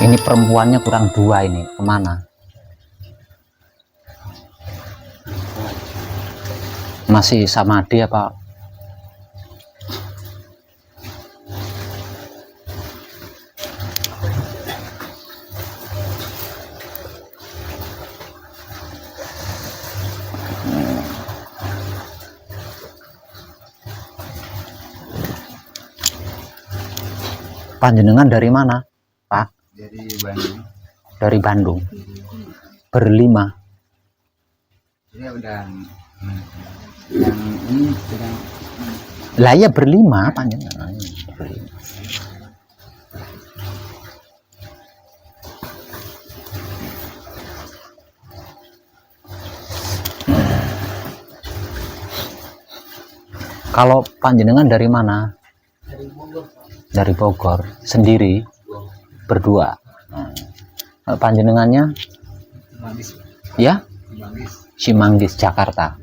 Ini perempuannya kurang 2 ini. Kemana? Masih samadhi apa? Panjenengan dari mana, Pak? Dari Bandung. Dari Bandung. Berlima. Ya udah. Yang ini sedang. Lah ya berlima panjenengan. Berlima. Kalau panjenengan dari mana? Dari Bogor. Dari Bogor. Sendiri? Berdua. Panjenengannya? Manggis. Ya? Manggis. Cimanggis, Jakarta.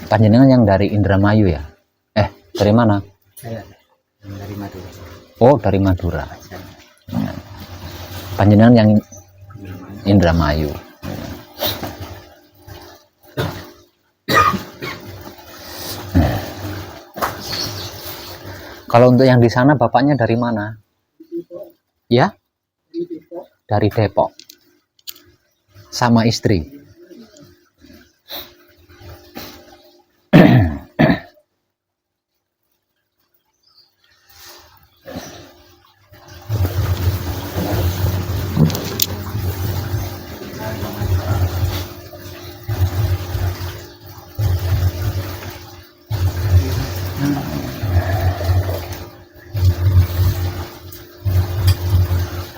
Panjenengan yang dari Indramayu ya? Dari mana? Saya dari Madura. Oh, dari Madura. Panjenengan yang Indramayu. Kalau untuk yang di sana bapaknya dari mana? Ya? Dari Depok. Sama istri.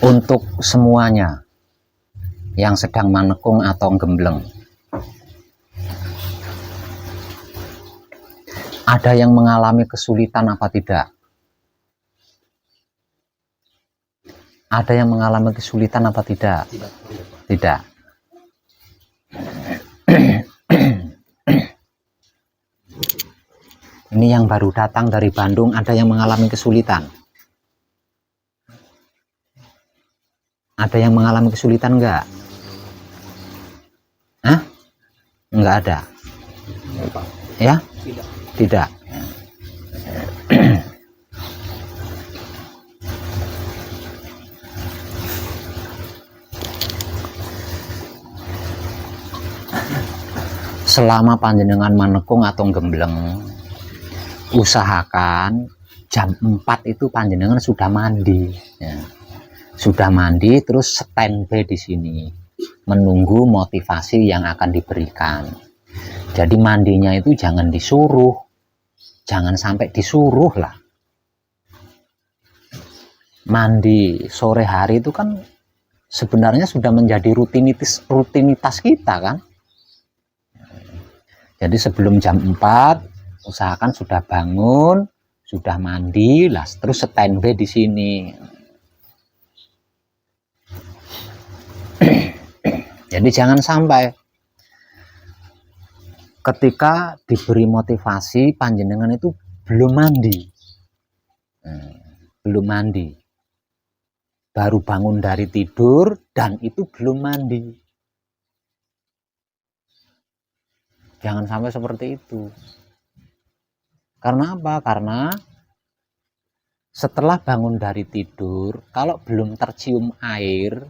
Untuk semuanya yang sedang manekung atau gembleng, ada yang mengalami kesulitan apa tidak? Ada yang mengalami kesulitan apa tidak? Tidak. Ini yang baru datang dari Bandung, ada yang mengalami kesulitan? Ada yang mengalami kesulitan enggak? Hah? Enggak ada. Ya? Tidak. Selama panjenengan manekung atau gembleng, usahakan jam 4 itu panjenengan sudah mandi. Ya. Sudah mandi terus standby di sini menunggu motivasi yang akan diberikan. Jadi mandinya itu jangan disuruh, jangan sampai disuruh lah. Mandi sore hari itu kan sebenarnya sudah menjadi rutinitas kita kan. Jadi sebelum jam 4 usahakan sudah bangun, sudah mandi lah, terus standby di sini. Jadi jangan sampai ketika diberi motivasi panjenengan itu belum mandi, baru bangun dari tidur dan itu belum mandi. Jangan sampai seperti itu. Karena apa? Karena setelah bangun dari tidur, kalau belum tercium air,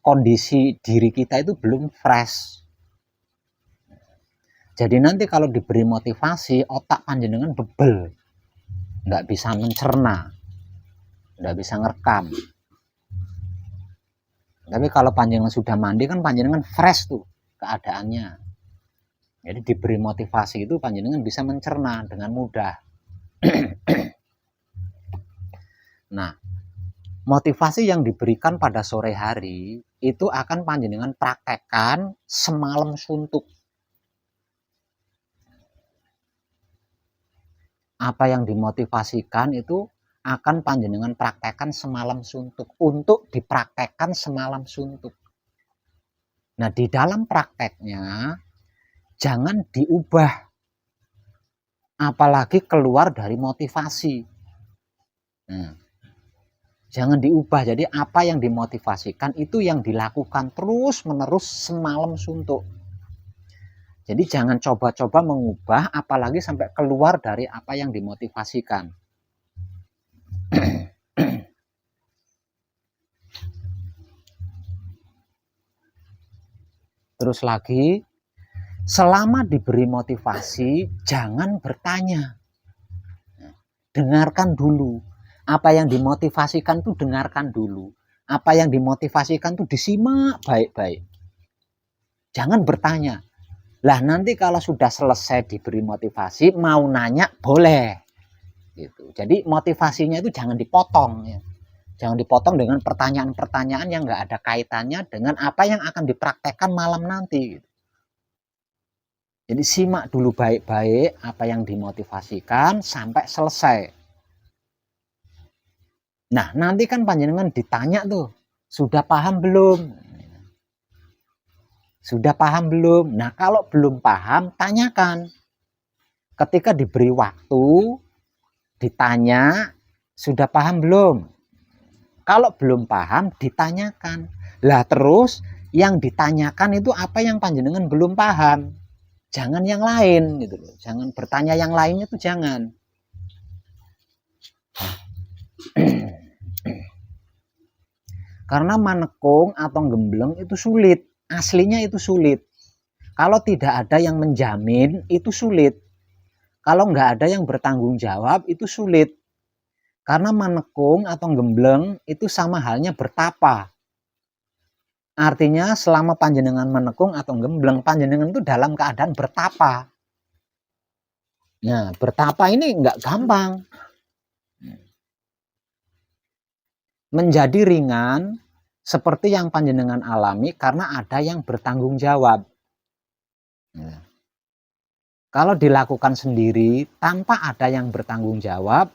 kondisi diri kita itu belum fresh. Jadi nanti kalau diberi motivasi, otak panjenengan bebel, nggak bisa mencerna, nggak bisa ngerekam. Tapi kalau panjenengan sudah mandi kan panjenengan fresh tuh keadaannya. Jadi diberi motivasi itu panjenengan bisa mencerna dengan mudah. Nah, motivasi yang diberikan pada sore hari itu akan panjenengan praktekkan semalam suntuk. Apa yang dimotivasikan itu akan panjenengan praktekkan semalam suntuk, untuk dipraktekkan semalam suntuk. Nah, di dalam prakteknya jangan diubah, apalagi keluar dari motivasi. Jangan diubah. Jadi apa yang dimotivasikan itu yang dilakukan terus menerus semalam suntuk. Jadi jangan coba-coba mengubah, apalagi sampai keluar dari apa yang dimotivasikan. Terus lagi, selama diberi motivasi, jangan bertanya. Dengarkan dulu. Apa yang dimotivasikan tuh dengarkan dulu. Apa yang dimotivasikan tuh disimak baik-baik. Jangan bertanya. Lah nanti kalau sudah selesai diberi motivasi, mau nanya boleh. Gitu. Jadi motivasinya itu jangan dipotong ya. Jangan dipotong dengan pertanyaan-pertanyaan yang nggak ada kaitannya dengan apa yang akan dipraktekkan malam nanti. Gitu. Jadi simak dulu baik-baik apa yang dimotivasikan sampai selesai. Nah nanti kan panjenengan ditanya tuh, sudah paham belum? Sudah paham belum? Nah kalau belum paham tanyakan. Ketika diberi waktu, ditanya, sudah paham belum? Kalau belum paham, ditanyakan. Lah terus yang ditanyakan itu apa yang panjenengan belum paham. Jangan yang lain gitu loh. Jangan bertanya yang lainnya itu jangan. Karena manekung atau gembleng itu sulit. Aslinya itu sulit. Kalau tidak ada yang menjamin itu sulit. Kalau nggak ada yang bertanggung jawab itu sulit. Karena manekung atau gembleng itu sama halnya bertapa. Artinya selama panjenengan menekung atau gembleng, panjenengan itu dalam keadaan bertapa. Nah, bertapa ini nggak gampang. Menjadi ringan seperti yang panjenengan alami karena ada yang bertanggung jawab. Nah, kalau dilakukan sendiri tanpa ada yang bertanggung jawab,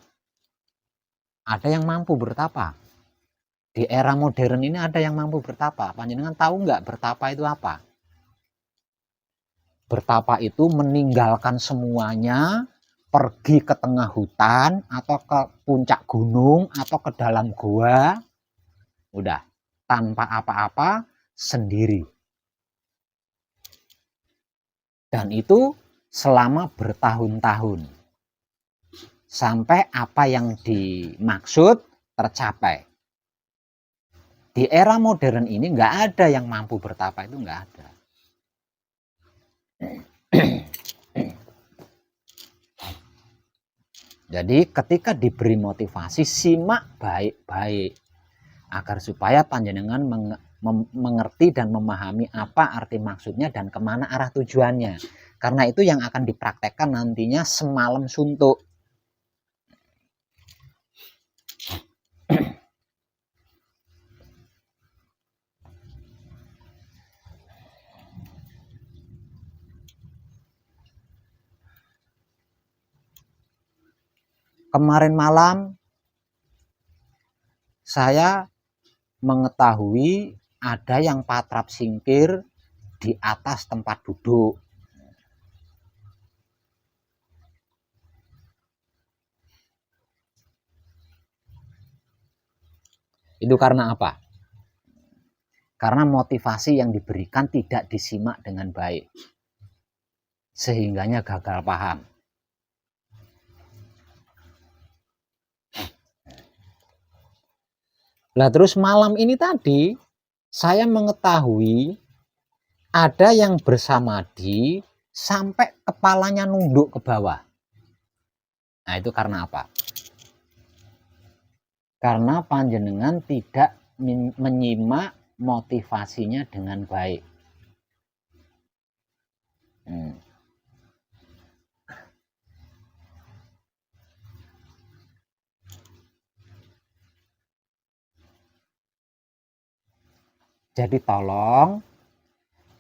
ada yang mampu bertapa. Di era modern ini ada yang mampu bertapa. Panjenengan tahu nggak bertapa itu apa? Bertapa itu meninggalkan semuanya, pergi ke tengah hutan atau ke puncak gunung atau ke dalam gua, udah tanpa apa-apa sendiri. Dan itu selama bertahun-tahun sampai apa yang dimaksud tercapai. Di era modern ini nggak ada yang mampu bertapa, itu nggak ada. Jadi ketika diberi motivasi, simak baik-baik agar supaya panjenengan mengerti dan memahami apa arti maksudnya dan kemana arah tujuannya. Karena itu yang akan dipraktekkan nantinya semalam suntuk. Kemarin malam saya mengetahui ada yang patrap singkir di atas tempat duduk. Itu karena apa? Karena motivasi yang diberikan tidak disimak dengan baik. Sehingganya gagal paham. Nah terus malam ini tadi saya mengetahui ada yang bersamadi sampai kepalanya nunduk ke bawah. Nah itu karena apa? Karena panjenengan tidak menyimak motivasinya dengan baik. Jadi tolong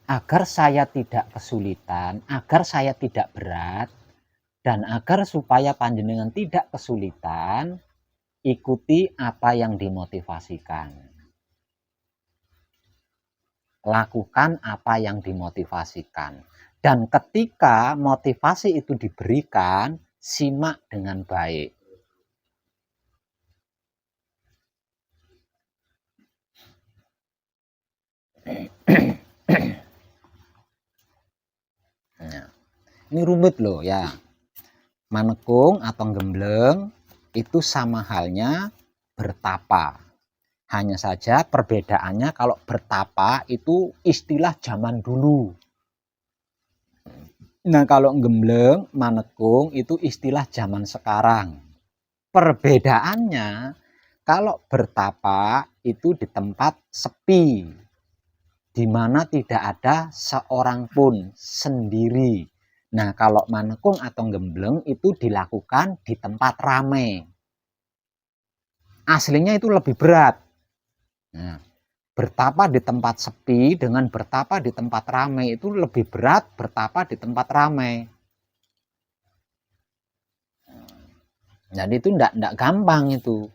agar saya tidak kesulitan, agar saya tidak berat, dan agar supaya panjenengan tidak kesulitan, ikuti apa yang dimotivasikan. Lakukan apa yang dimotivasikan. Dan ketika motivasi itu diberikan, simak dengan baik. Nah, ini rumit loh ya. Manekung atau gembleng itu sama halnya bertapa. Hanya saja perbedaannya kalau bertapa itu istilah zaman dulu. Nah, kalau gembleng, manekung itu istilah zaman sekarang. Perbedaannya, kalau bertapa itu di tempat sepi, di mana tidak ada seorang pun sendiri. Nah, kalau manekung atau gembleng itu dilakukan di tempat ramai. Aslinya itu lebih berat. Nah, bertapa di tempat sepi dengan bertapa di tempat ramai itu lebih berat bertapa di tempat ramai. Jadi itu enggak gampang itu.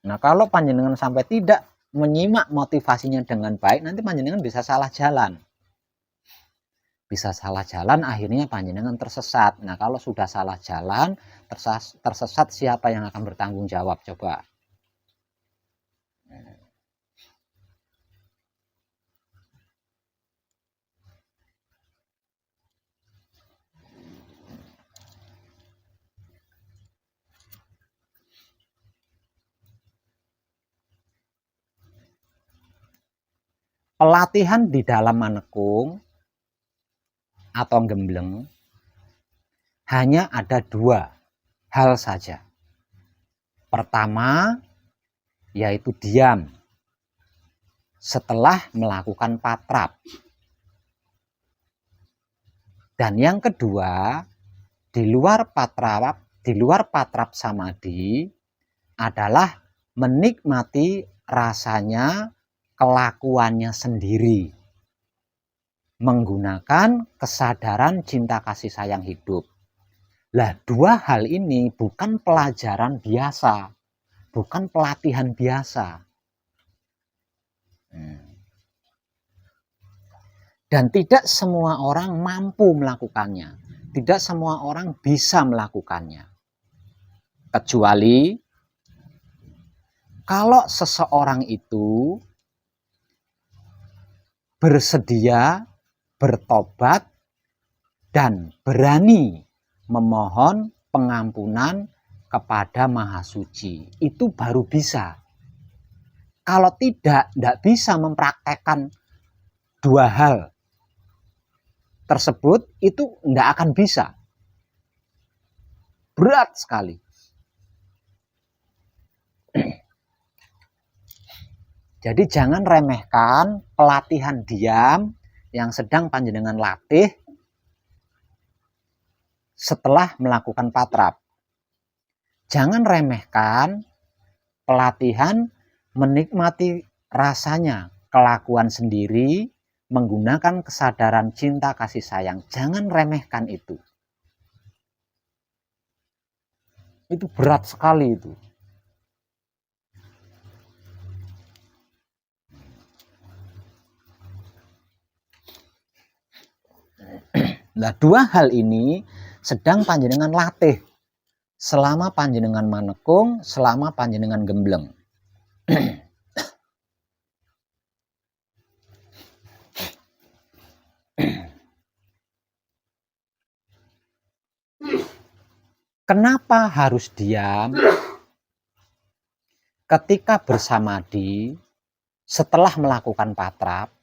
Nah, kalau panjenengan sampai tidak menyimak motivasinya dengan baik, nanti panjenengan bisa salah jalan. Bisa salah jalan, akhirnya panjenengan tersesat. Nah, kalau sudah salah jalan, tersesat, siapa yang akan bertanggung jawab? Coba. Pelatihan di dalam manekung atau gembleng hanya ada dua hal saja. Pertama, yaitu diam setelah melakukan patrap. Dan yang kedua, di luar patrap samadhi adalah menikmati rasanya kelakuannya sendiri, menggunakan kesadaran cinta kasih sayang hidup. Lah, dua hal ini bukan pelajaran biasa, bukan pelatihan biasa. Dan tidak semua orang mampu melakukannya, tidak semua orang bisa melakukannya. Kecuali kalau seseorang itu bersedia bertobat dan berani memohon pengampunan kepada Maha Suci, itu baru bisa. Kalau tidak bisa mempraktekkan dua hal tersebut, itu tidak akan bisa. Berat sekali. Jadi jangan remehkan pelatihan diam yang sedang panjenengan latih setelah melakukan patrap. Jangan remehkan pelatihan menikmati rasanya kelakuan sendiri menggunakan kesadaran cinta kasih sayang. Jangan remehkan itu. Itu berat sekali itu. Nah, dua hal ini sedang panjenengan latih selama panjenengan manekung, selama panjenengan gembleng. Kenapa harus diam ketika bersamadhi setelah melakukan patrap?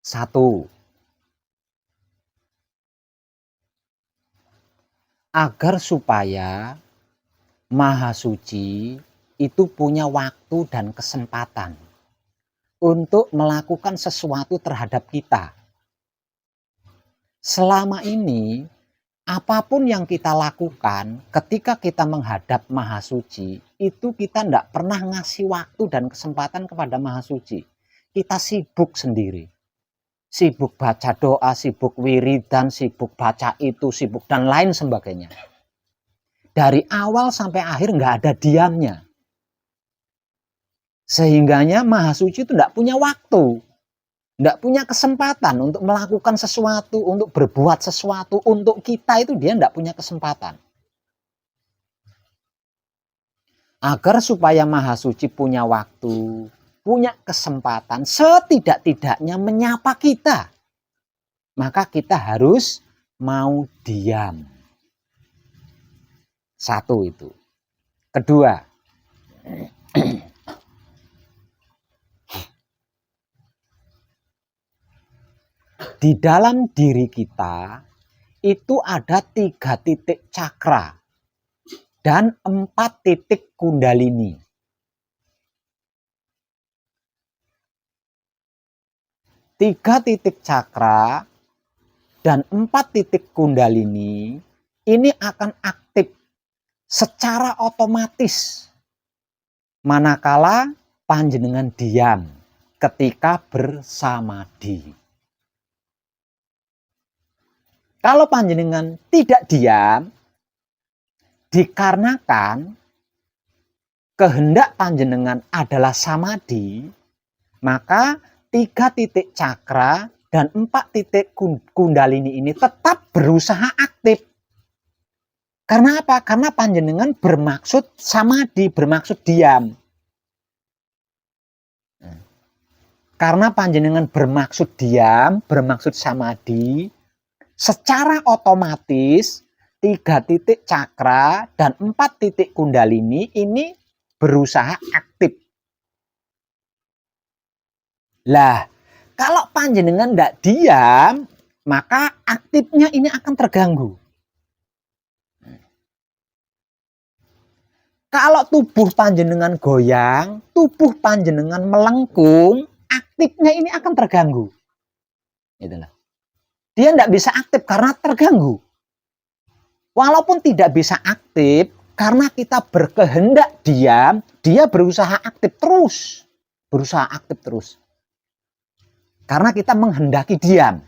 Satu, agar supaya Maha Suci itu punya waktu dan kesempatan untuk melakukan sesuatu terhadap kita. Selama ini, apapun yang kita lakukan ketika kita menghadap Maha Suci, itu kita tidak pernah ngasih waktu dan kesempatan kepada Maha Suci. Kita sibuk sendiri. Sibuk baca doa, sibuk wiridan, sibuk baca itu, sibuk dan lain sebagainya. Dari awal sampai akhir nggak ada diamnya. Sehingganya Maha Suci itu tidak punya waktu. Nggak punya kesempatan untuk melakukan sesuatu, untuk berbuat sesuatu untuk kita, itu dia nggak punya kesempatan. Agar supaya Maha Suci punya waktu, punya kesempatan, setidak-tidaknya menyapa kita, maka kita harus mau diam. Satu itu. Kedua, di dalam diri kita itu ada 3 titik cakra dan 4 titik kundalini. 3 titik cakra dan 4 titik kundalini ini akan aktif secara otomatis manakala panjenengan diam ketika bersamadhi. Kalau panjenengan tidak diam, dikarenakan kehendak panjenengan adalah samadhi, maka 3 titik cakra dan 4 titik kundalini ini tetap berusaha aktif. Karena apa? Karena panjenengan bermaksud samadhi, bermaksud diam. Karena panjenengan bermaksud diam, bermaksud samadhi, secara otomatis 3 titik cakra dan 4 titik kundalini ini berusaha aktif. Lah, kalau panjenengan tidak diam, maka aktifnya ini akan terganggu. Kalau tubuh panjenengan goyang, tubuh panjenengan melengkung, aktifnya ini akan terganggu. Itulah. Dia tidak bisa aktif karena terganggu. Walaupun tidak bisa aktif, karena kita berkehendak diam, dia berusaha aktif terus. Berusaha aktif terus. Karena kita menghendaki diam.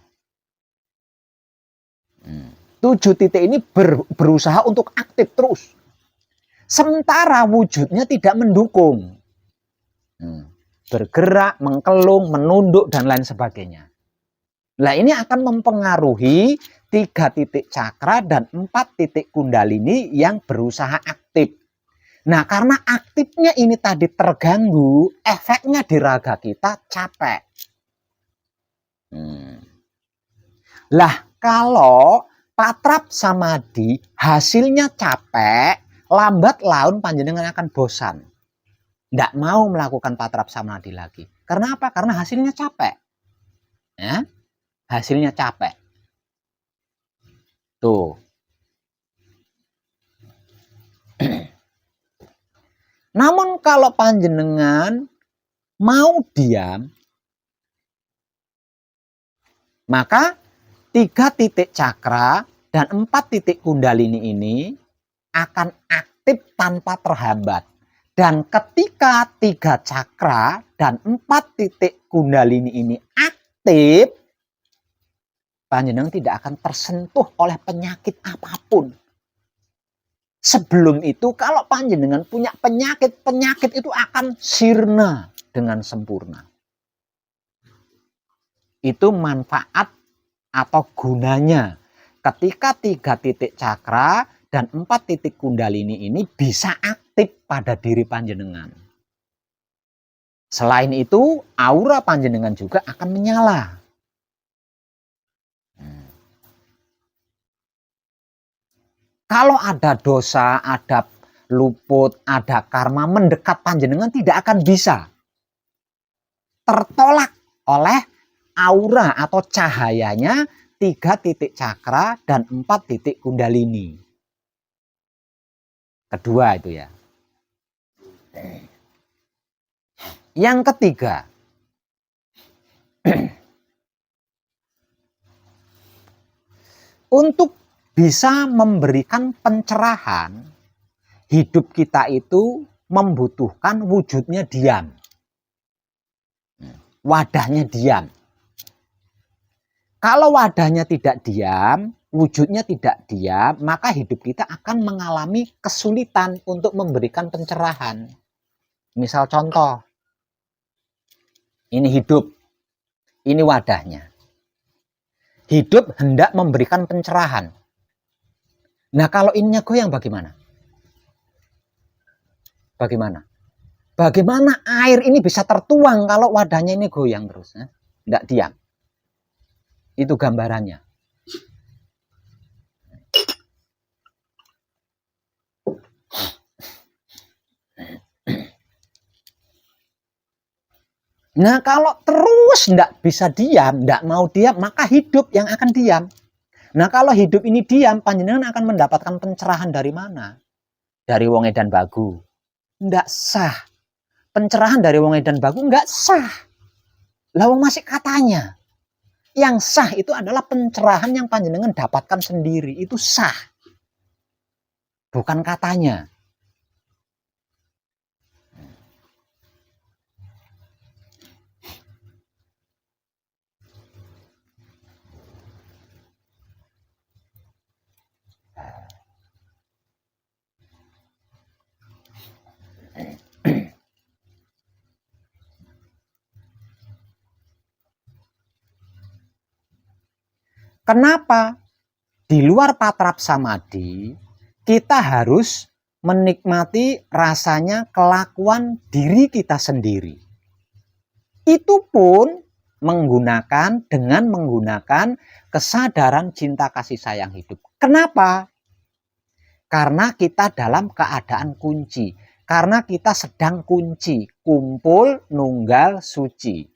7 titik ini berusaha untuk aktif terus. Sementara wujudnya tidak mendukung. Bergerak, mengkelung, menunduk, dan lain sebagainya. Nah, ini akan mempengaruhi 3 titik cakra dan 4 titik kundalini yang berusaha aktif. Nah, karena aktifnya ini tadi terganggu, efeknya di raga kita capek. Lah, kalau patrap samadhi hasilnya capek, lambat laun panjenengan akan bosan. Tidak mau melakukan patrap samadhi lagi. Karena apa? Karena hasilnya capek. Ya? Hasilnya capek. Tuh. Namun kalau panjenengan mau diam, maka 3 titik cakra dan 4 titik kundalini ini akan aktif tanpa terhambat. Dan ketika 3 cakra dan 4 titik kundalini ini aktif, panjenengan tidak akan tersentuh oleh penyakit apapun. Sebelum itu kalau panjenengan punya penyakit itu akan sirna dengan sempurna. Itu manfaat atau gunanya ketika 3 titik cakra dan 4 titik kundalini ini bisa aktif pada diri panjenengan. Selain itu, aura panjenengan juga akan menyala. Kalau ada dosa, ada luput, ada karma mendekat panjenengan tidak akan bisa tertolak oleh aura atau cahayanya 3 titik cakra dan 4 titik kundalini. Kedua itu ya. Yang ketiga, untuk bisa memberikan pencerahan, hidup kita itu membutuhkan wujudnya diam. Wadahnya diam. Kalau wadahnya tidak diam, wujudnya tidak diam, maka hidup kita akan mengalami kesulitan untuk memberikan pencerahan. Misal contoh, ini hidup. Ini wadahnya. Hidup hendak memberikan pencerahan. Nah, kalau ininya goyang bagaimana? Bagaimana? Bagaimana air ini bisa tertuang kalau wadahnya ini goyang terus? Tidak diam. Itu gambarannya. Nah, kalau terus tidak bisa diam, tidak mau diam, maka hidup yang akan diam. Nah, kalau hidup ini diam, panjenengan akan mendapatkan pencerahan dari mana? Dari wong edan bagu. Tidak sah. Pencerahan dari wong edan bagu nggak sah. Lah wong masih katanya. Yang sah itu adalah pencerahan yang panjenengan dapatkan sendiri. Itu sah. Bukan katanya. Kenapa? Di luar patrap samadhi, kita harus menikmati rasanya kelakuan diri kita sendiri. Itu pun dengan menggunakan kesadaran cinta kasih sayang hidup. Kenapa? Karena kita dalam keadaan kunci. Karena kita sedang kunci. Kumpul, nunggal, suci.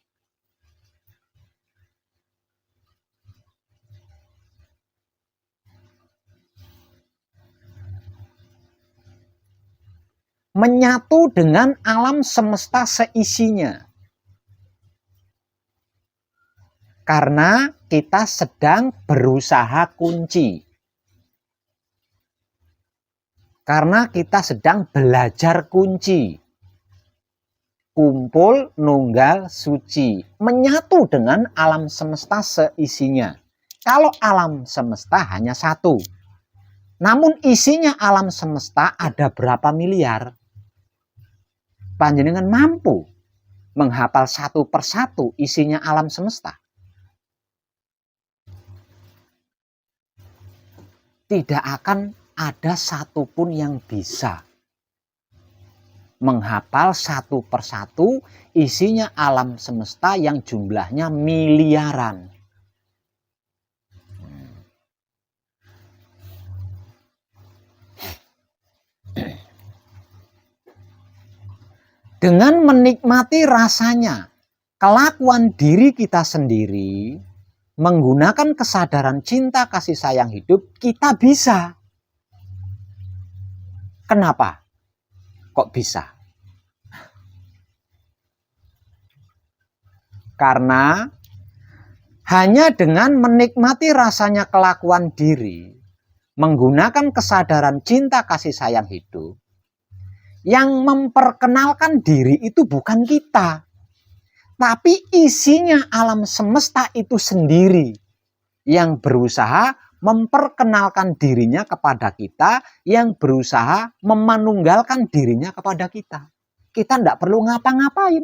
Menyatu dengan alam semesta seisinya. Karena kita sedang berusaha kunci. Karena kita sedang belajar kunci. Kumpul, nunggal, suci. Menyatu dengan alam semesta seisinya. Kalau alam semesta hanya satu. Namun isinya alam semesta ada berapa miliar? Panjenengan mampu menghafal satu persatu isinya alam semesta? Tidak akan ada satupun yang bisa menghafal satu persatu isinya alam semesta yang jumlahnya miliaran. Dengan menikmati rasanya kelakuan diri kita sendiri, menggunakan kesadaran cinta kasih sayang hidup, kita bisa. Kenapa? Kok bisa? Karena hanya dengan menikmati rasanya kelakuan diri, menggunakan kesadaran cinta kasih sayang hidup, yang memperkenalkan diri itu bukan kita, tapi isinya alam semesta itu sendiri yang berusaha memperkenalkan dirinya kepada kita, yang berusaha memanunggalkan dirinya kepada kita. Kita tidak perlu ngapa-ngapain.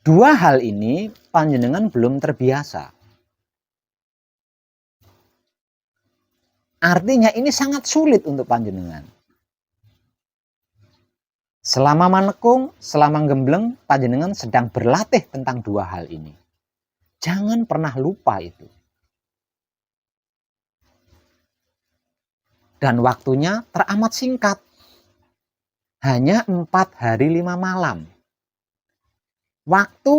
Dua hal ini panjenengan belum terbiasa. Artinya ini sangat sulit untuk panjenengan. Selama manekung, selama gembleng, panjenengan sedang berlatih tentang dua hal ini. Jangan pernah lupa itu. Dan waktunya teramat singkat. Hanya 4 hari 5 malam.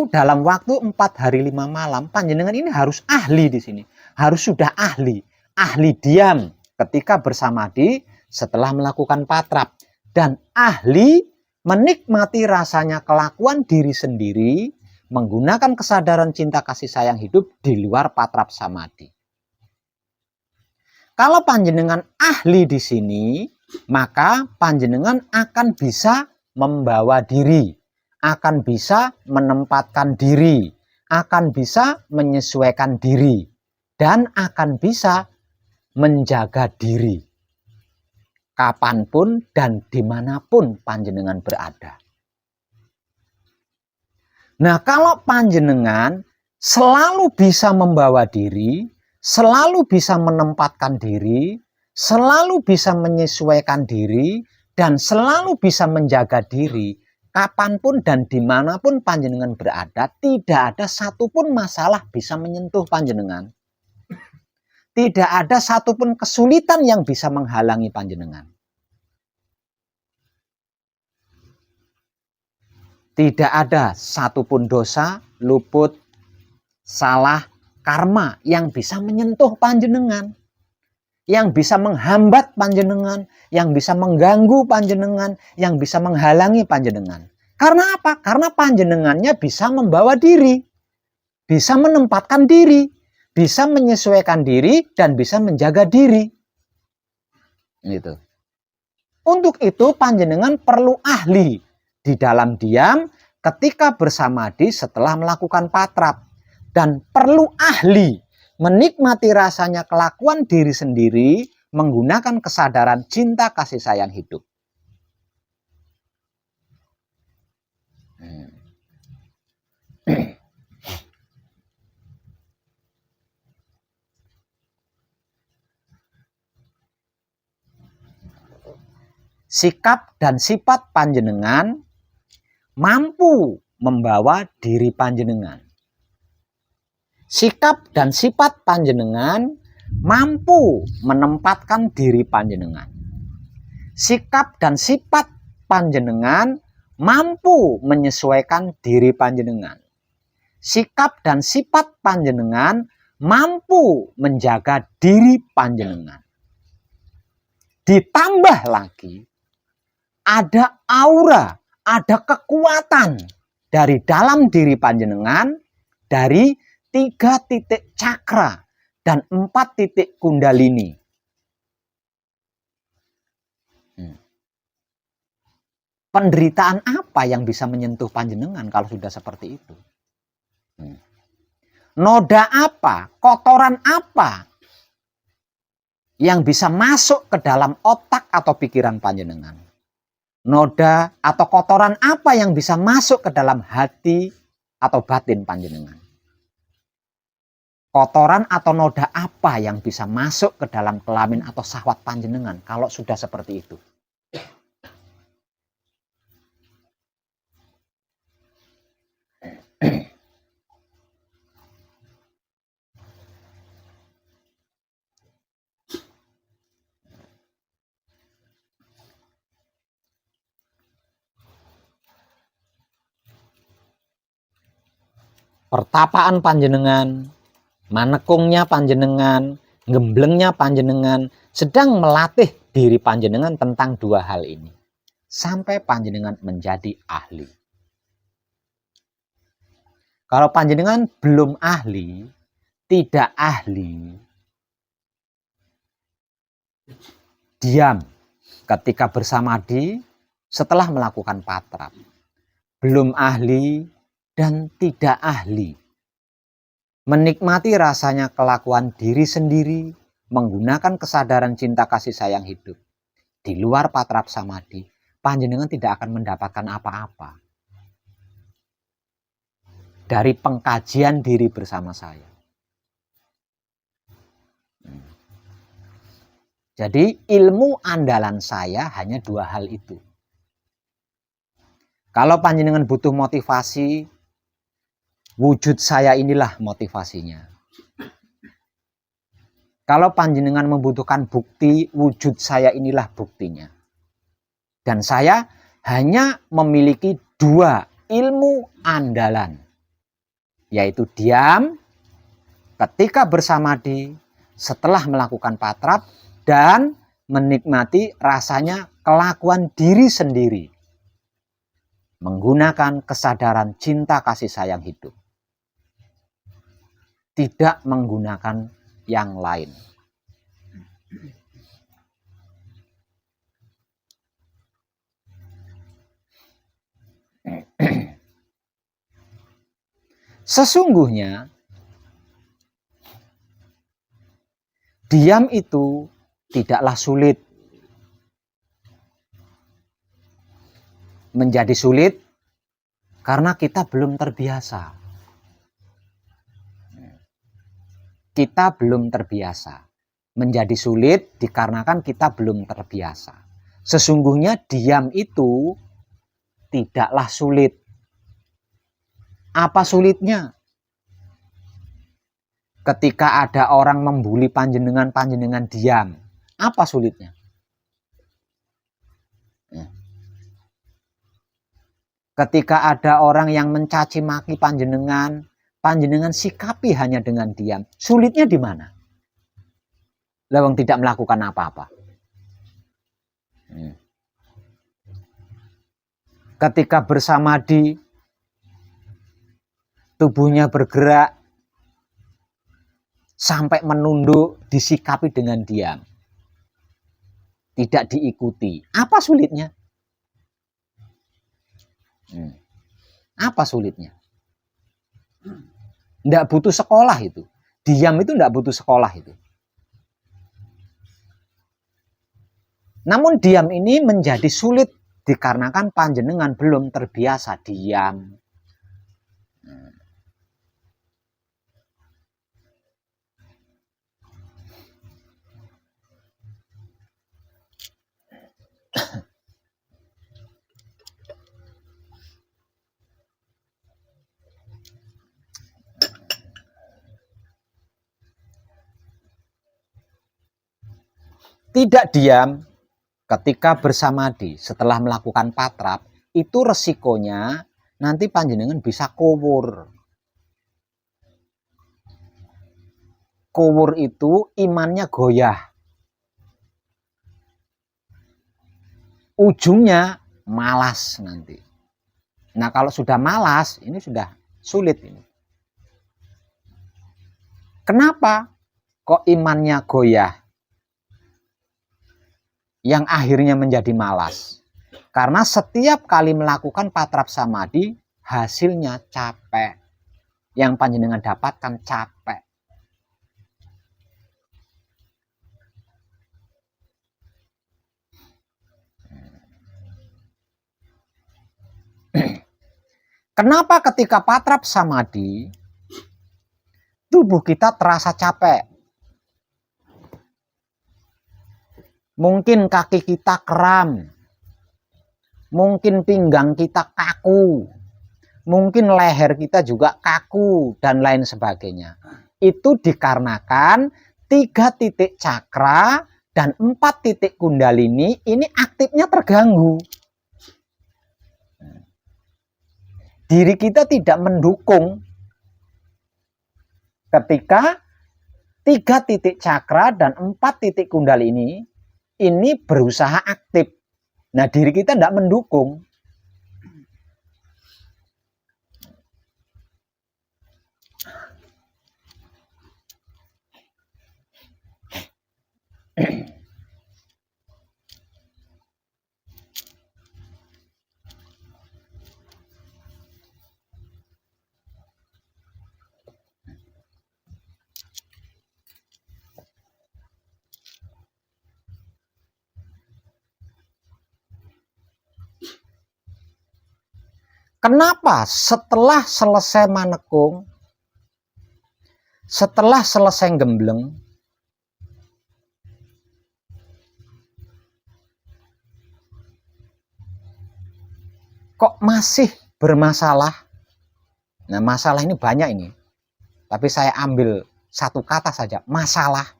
Dalam waktu 4 hari 5 malam, panjenengan ini harus ahli di sini. Harus sudah ahli. Ahli diam ketika bersamadhi setelah melakukan patrap. Dan ahli menikmati rasanya kelakuan diri sendiri, menggunakan kesadaran cinta kasih sayang hidup di luar patrap samadhi. Kalau panjenengan ahli di sini, maka panjenengan akan bisa membawa diri, akan bisa menempatkan diri, akan bisa menyesuaikan diri, dan akan bisa menjaga diri. kapanpun dan dimanapun panjenengan berada. Nah, kalau panjenengan selalu bisa membawa diri, selalu bisa menempatkan diri, selalu bisa menyesuaikan diri, dan selalu bisa menjaga diri, kapanpun dan dimanapun panjenengan berada, tidak ada satupun masalah bisa menyentuh panjenengan. Tidak ada satupun kesulitan yang bisa menghalangi panjenengan. Tidak ada satupun dosa, luput, salah, karma yang bisa menyentuh panjenengan, yang bisa menghambat panjenengan, yang bisa mengganggu panjenengan, yang bisa menghalangi panjenengan. Karena apa? Karena panjenengannya bisa membawa diri, bisa menempatkan diri, bisa menyesuaikan diri, dan bisa menjaga diri. Gitu. Untuk itu panjenengan perlu ahli di dalam diam ketika bersamadi setelah melakukan patrap, dan perlu ahli menikmati rasanya kelakuan diri sendiri menggunakan kesadaran cinta kasih sayang hidup. Sikap dan sifat panjenengan mampu membawa diri panjenengan. Sikap dan sifat panjenengan mampu menempatkan diri panjenengan. Sikap dan sifat panjenengan mampu menyesuaikan diri panjenengan. Sikap dan sifat panjenengan mampu menjaga diri panjenengan. Ditambah lagi, ada aura, ada kekuatan dari dalam diri panjenengan, dari 3 titik cakra dan 4 titik kundalini. Penderitaan apa yang bisa menyentuh panjenengan kalau sudah seperti itu? Noda apa, kotoran apa yang bisa masuk ke dalam otak atau pikiran panjenengan? Noda atau kotoran apa yang bisa masuk ke dalam hati atau batin panjenengan? Kotoran atau noda apa yang bisa masuk ke dalam kelamin atau syahwat panjenengan kalau sudah seperti itu? Pertapaan panjenengan, manekungnya panjenengan, gemblengnya panjenengan sedang melatih diri panjenengan tentang 2 hal ini sampai panjenengan menjadi ahli. Kalau panjenengan belum ahli, tidak ahli, diam ketika bersamadi setelah melakukan patrap, belum ahli dan tidak ahli menikmati rasanya kelakuan diri sendiri menggunakan kesadaran cinta kasih sayang hidup di luar patrap samadi, panjenengan tidak akan mendapatkan apa-apa dari pengkajian diri bersama saya. Jadi ilmu andalan saya hanya 2 hal itu. Kalau panjenengan butuh motivasi, wujud saya inilah motivasinya. Kalau panjenengan membutuhkan bukti, wujud saya inilah buktinya. Dan saya hanya memiliki 2 ilmu andalan, yaitu diam ketika bersamadi setelah melakukan patrap, dan menikmati rasanya kelakuan diri sendiri menggunakan kesadaran cinta kasih sayang hidup, tidak menggunakan yang lain. Sesungguhnya diam itu tidaklah sulit. menjadi sulit karena kita belum terbiasa. Kita belum terbiasa. Menjadi sulit dikarenakan kita belum terbiasa. Sesungguhnya diam itu tidaklah sulit. Apa sulitnya? Ketika ada orang membuli panjenengan, panjenengan diam. Apa sulitnya? Ketika ada orang yang mencaci maki panjenengan, panjenengan sikapi hanya dengan diam. Sulitnya di mana? Lawang tidak melakukan apa-apa. Ketika bersamadi, tubuhnya bergerak, sampai menunduk, disikapi dengan diam. Tidak diikuti. Apa sulitnya? Apa sulitnya? Tidak butuh sekolah itu. Diam itu tidak butuh sekolah itu. Namun diam ini menjadi sulit dikarenakan panjenengan belum terbiasa diam. Tidak diam ketika bersamadi setelah melakukan patrap, itu resikonya nanti panjenengan bisa kowur. Kowur itu imannya goyah. Ujungnya malas nanti. Nah, kalau sudah malas, ini sudah sulit ini. Kenapa kok imannya goyah? Yang akhirnya menjadi malas. Karena setiap kali melakukan patrap samadhi, hasilnya capek. Yang panjenengan dapatkan capek. Kenapa ketika patrap samadhi, tubuh kita terasa capek? Mungkin kaki kita kram, mungkin pinggang kita kaku, mungkin leher kita juga kaku, dan lain sebagainya. Itu dikarenakan 3 titik cakra dan 4 titik kundalini ini aktifnya terganggu. Diri kita tidak mendukung ketika 3 titik cakra dan 4 titik kundalini ini berusaha aktif. Nah, diri kita tidak mendukung. Kenapa setelah selesai manekung, setelah selesai gembleng, kok masih bermasalah? Nah, masalah ini banyak ini. Tapi saya ambil satu kata saja, masalah.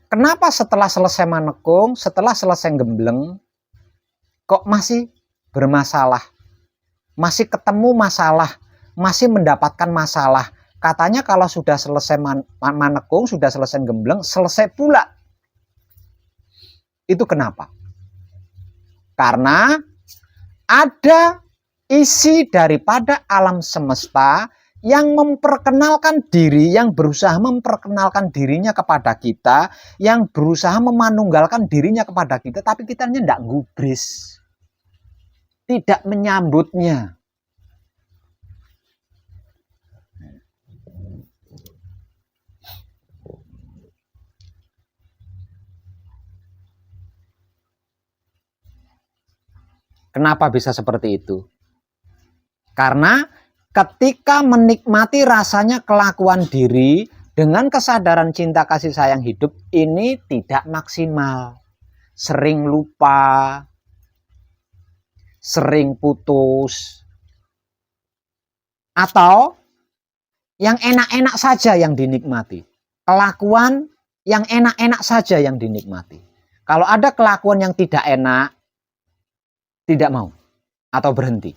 Kenapa setelah selesai manekung, setelah selesai gembleng, kok masih bermasalah? Masih ketemu masalah, masih mendapatkan masalah. Katanya kalau sudah selesai manekung, sudah selesai gembleng, selesai pula. Itu kenapa? Karena ada isi daripada alam semesta yang memperkenalkan diri, yang berusaha memperkenalkan dirinya kepada kita, yang berusaha memanunggalkan dirinya kepada kita, tapi kita tidak gubris. Tidak menyambutnya. Kenapa bisa seperti itu? Karena ketika menikmati rasanya kelakuan diri dengan kesadaran cinta kasih sayang hidup ini tidak maksimal. Sering lupa, sering putus, atau yang enak-enak saja yang dinikmati. Kelakuan yang enak-enak saja yang dinikmati. Kalau ada kelakuan yang tidak enak, tidak mau atau berhenti.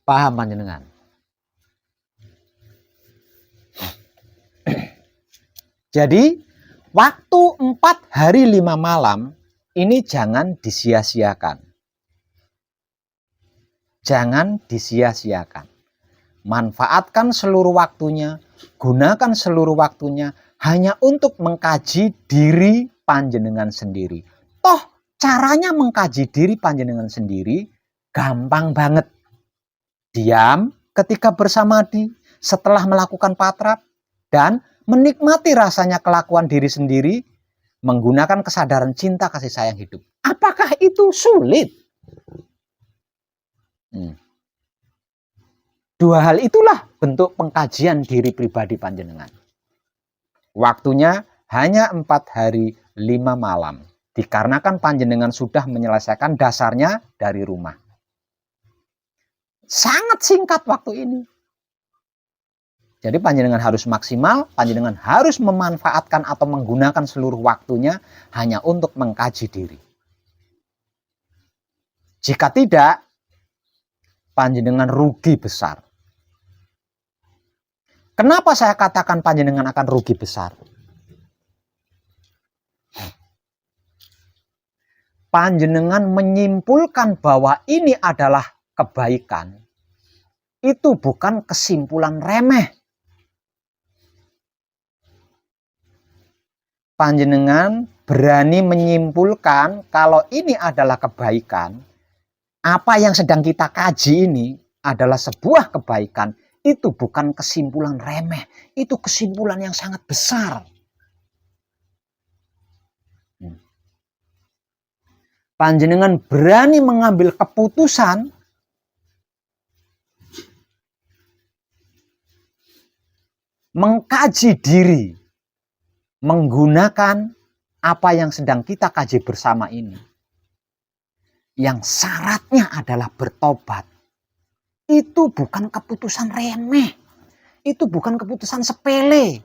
Paham panjenengan? Jadi waktu 4 hari 5 malam ini jangan disia-siakan. Jangan disia-siakan. Manfaatkan seluruh waktunya, gunakan seluruh waktunya hanya untuk mengkaji diri panjenengan sendiri. Toh caranya mengkaji diri panjenengan sendiri gampang banget. Diam ketika bersamadi setelah melakukan patrap dan menikmati rasanya kelakuan diri sendiri menggunakan kesadaran cinta kasih sayang hidup. Apakah itu sulit? Dua hal itulah bentuk pengkajian diri pribadi panjenengan. Waktunya hanya 4 hari 5 malam. Dikarenakan panjenengan sudah menyelesaikan dasarnya dari rumah. Sangat singkat waktu ini. Jadi panjenengan harus maksimal, panjenengan harus memanfaatkan atau menggunakan seluruh waktunya hanya untuk mengkaji diri. Jika tidak, panjenengan rugi besar. Kenapa saya katakan panjenengan akan rugi besar? Panjenengan menyimpulkan bahwa ini adalah kebaikan. Itu bukan kesimpulan remeh. Panjenengan berani menyimpulkan kalau ini adalah kebaikan, apa yang sedang kita kaji ini adalah sebuah kebaikan, itu bukan kesimpulan remeh, itu kesimpulan yang sangat besar. Panjenengan berani mengambil keputusan mengkaji diri menggunakan apa yang sedang kita kaji bersama ini, yang syaratnya adalah bertobat. Itu bukan keputusan remeh, itu bukan keputusan sepele.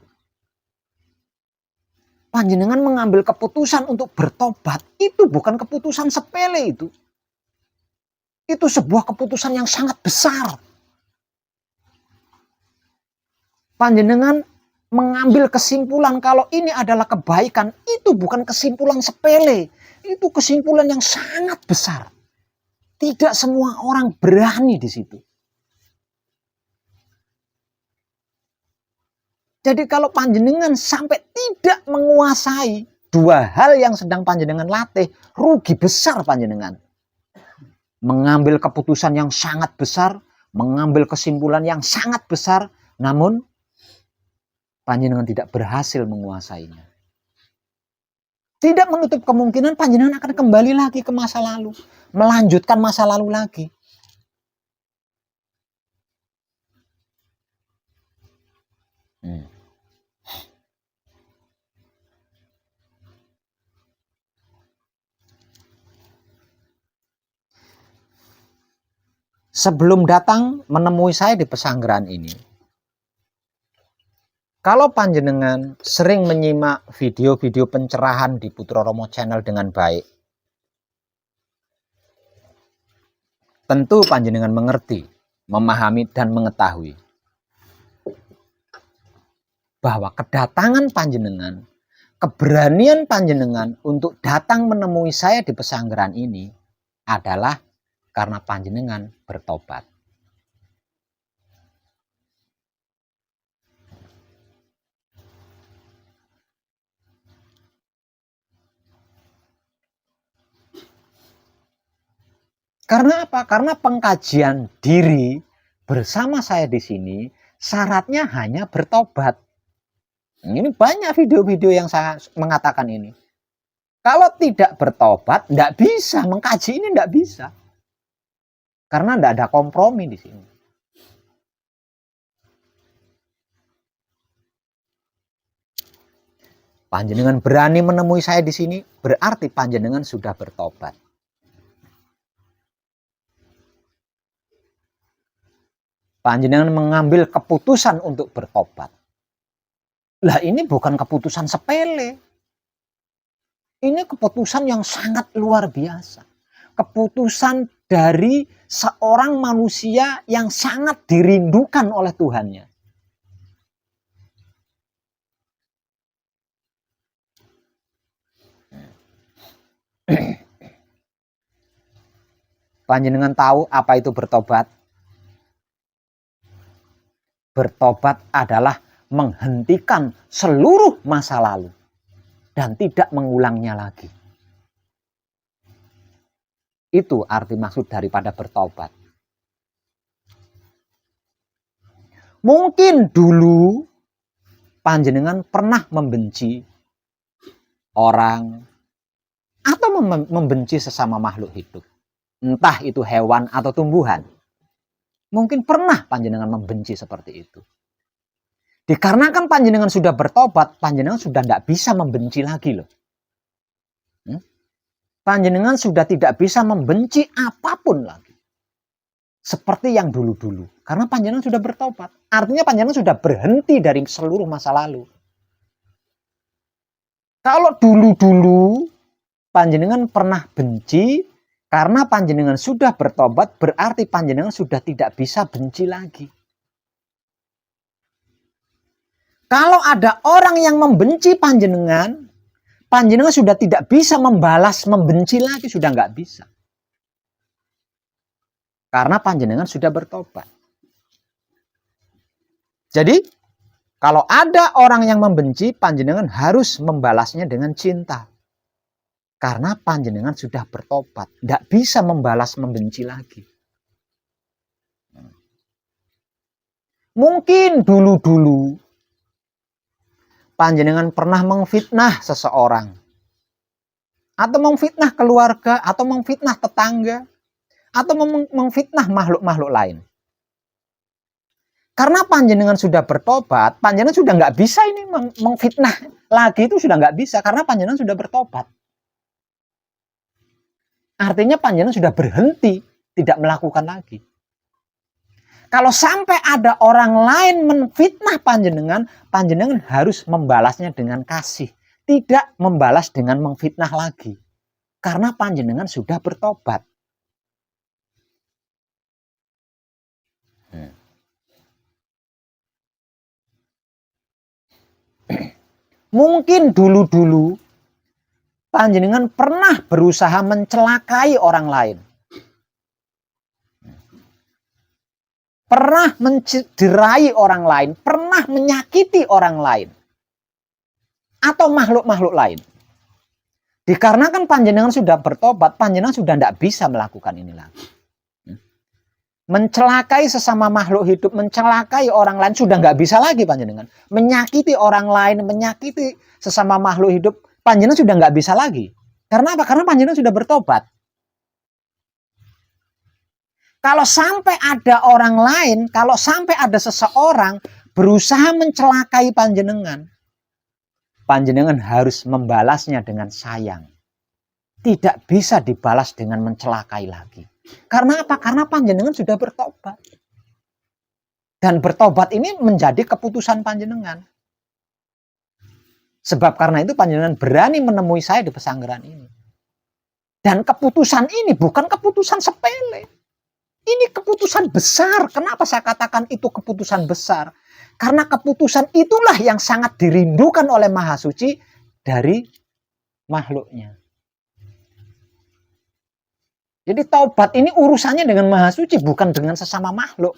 Panjenengan mengambil keputusan untuk bertobat, itu bukan keputusan sepele itu. Itu sebuah keputusan yang sangat besar. Panjenengan mengambil kesimpulan kalau ini adalah kebaikan, itu bukan kesimpulan sepele, itu kesimpulan yang sangat besar. Tidak semua orang berani di situ. Jadi kalau panjenengan sampai tidak menguasai dua hal yang sedang panjenengan latih, rugi besar panjenengan. Mengambil keputusan yang sangat besar, mengambil kesimpulan yang sangat besar, namun panjenengan tidak berhasil menguasainya. Tidak menutup kemungkinan panjenengan akan kembali lagi ke masa lalu, melanjutkan masa lalu lagi. Sebelum datang menemui saya di pesanggeran ini, kalau panjenengan sering menyimak video-video pencerahan di Putra Romo Channel dengan baik, tentu panjenengan mengerti, memahami dan mengetahui bahwa kedatangan panjenengan, keberanian panjenengan untuk datang menemui saya di pesanggeran ini adalah karena panjenengan bertobat. Karena apa? Karena pengkajian diri bersama saya di sini syaratnya hanya bertobat. Ini banyak video-video yang saya mengatakan ini. Kalau tidak bertobat, tidak bisa mengkaji ini, tidak bisa. Karena tidak ada kompromi di sini. Panjenengan berani menemui saya di sini, berarti panjenengan sudah bertobat. Panjenengan mengambil keputusan untuk bertobat. Lah ini bukan keputusan sepele. Ini keputusan yang sangat luar biasa. Keputusan dari seorang manusia yang sangat dirindukan oleh Tuhannya. Panjenengan tahu apa itu bertobat? Bertobat adalah menghentikan seluruh masa lalu dan tidak mengulangnya lagi. Itu arti maksud daripada bertobat. Mungkin dulu panjenengan pernah membenci orang atau membenci sesama makhluk hidup. Entah itu hewan atau tumbuhan. Mungkin pernah panjenengan membenci seperti itu. Dikarenakan panjenengan sudah bertobat, panjenengan sudah tidak bisa membenci lagi loh. Panjenengan sudah tidak bisa membenci apapun lagi. Seperti yang dulu-dulu. Karena panjenengan sudah bertobat. Artinya panjenengan sudah berhenti dari seluruh masa lalu. Kalau dulu-dulu panjenengan pernah benci, karena panjenengan sudah bertobat, berarti panjenengan sudah tidak bisa benci lagi. Kalau ada orang yang membenci panjenengan, panjenengan sudah tidak bisa membalas membenci lagi, sudah nggak bisa. Karena panjenengan sudah bertobat. Jadi, kalau ada orang yang membenci, panjenengan harus membalasnya dengan cinta. Karena panjenengan sudah bertobat. Tidak bisa membalas membenci lagi. Mungkin dulu-dulu panjenengan pernah mengfitnah seseorang. Atau mengfitnah keluarga. Atau mengfitnah tetangga. Atau mengfitnah makhluk-makhluk lain. Karena panjenengan sudah bertobat, panjenengan sudah nggak bisa ini mengfitnah lagi, itu sudah nggak bisa. Karena panjenengan sudah bertobat. Artinya panjenengan sudah berhenti, tidak melakukan lagi. Kalau sampai ada orang lain menfitnah panjenengan, panjenengan harus membalasnya dengan kasih. Tidak membalas dengan mengfitnah lagi. Karena panjenengan sudah bertobat. Mungkin dulu-dulu panjenengan pernah berusaha mencelakai orang lain. Pernah mencederai orang lain, pernah menyakiti orang lain. Atau makhluk-makhluk lain. Dikarenakan panjenengan sudah bertobat, panjenengan sudah tidak bisa melakukan ini lagi. Mencelakai sesama makhluk hidup, mencelakai orang lain, sudah nggak bisa lagi panjenengan. Menyakiti orang lain, menyakiti sesama makhluk hidup, panjenengan sudah nggak bisa lagi. Karena apa? Karena panjenengan sudah bertobat. Kalau sampai ada orang lain, kalau sampai ada seseorang berusaha mencelakai panjenengan, panjenengan harus membalasnya dengan sayang. Tidak bisa dibalas dengan mencelakai lagi. Karena apa? Karena panjenengan sudah bertobat. Dan bertobat ini menjadi keputusan panjenengan. Sebab karena itu panjenengan berani menemui saya di pesanggeran ini. Dan keputusan ini bukan keputusan sepele. Ini keputusan besar. Kenapa saya katakan itu keputusan besar? Karena keputusan itulah yang sangat dirindukan oleh Maha Suci dari makhluknya. Jadi taubat ini urusannya dengan Maha Suci, bukan dengan sesama makhluk.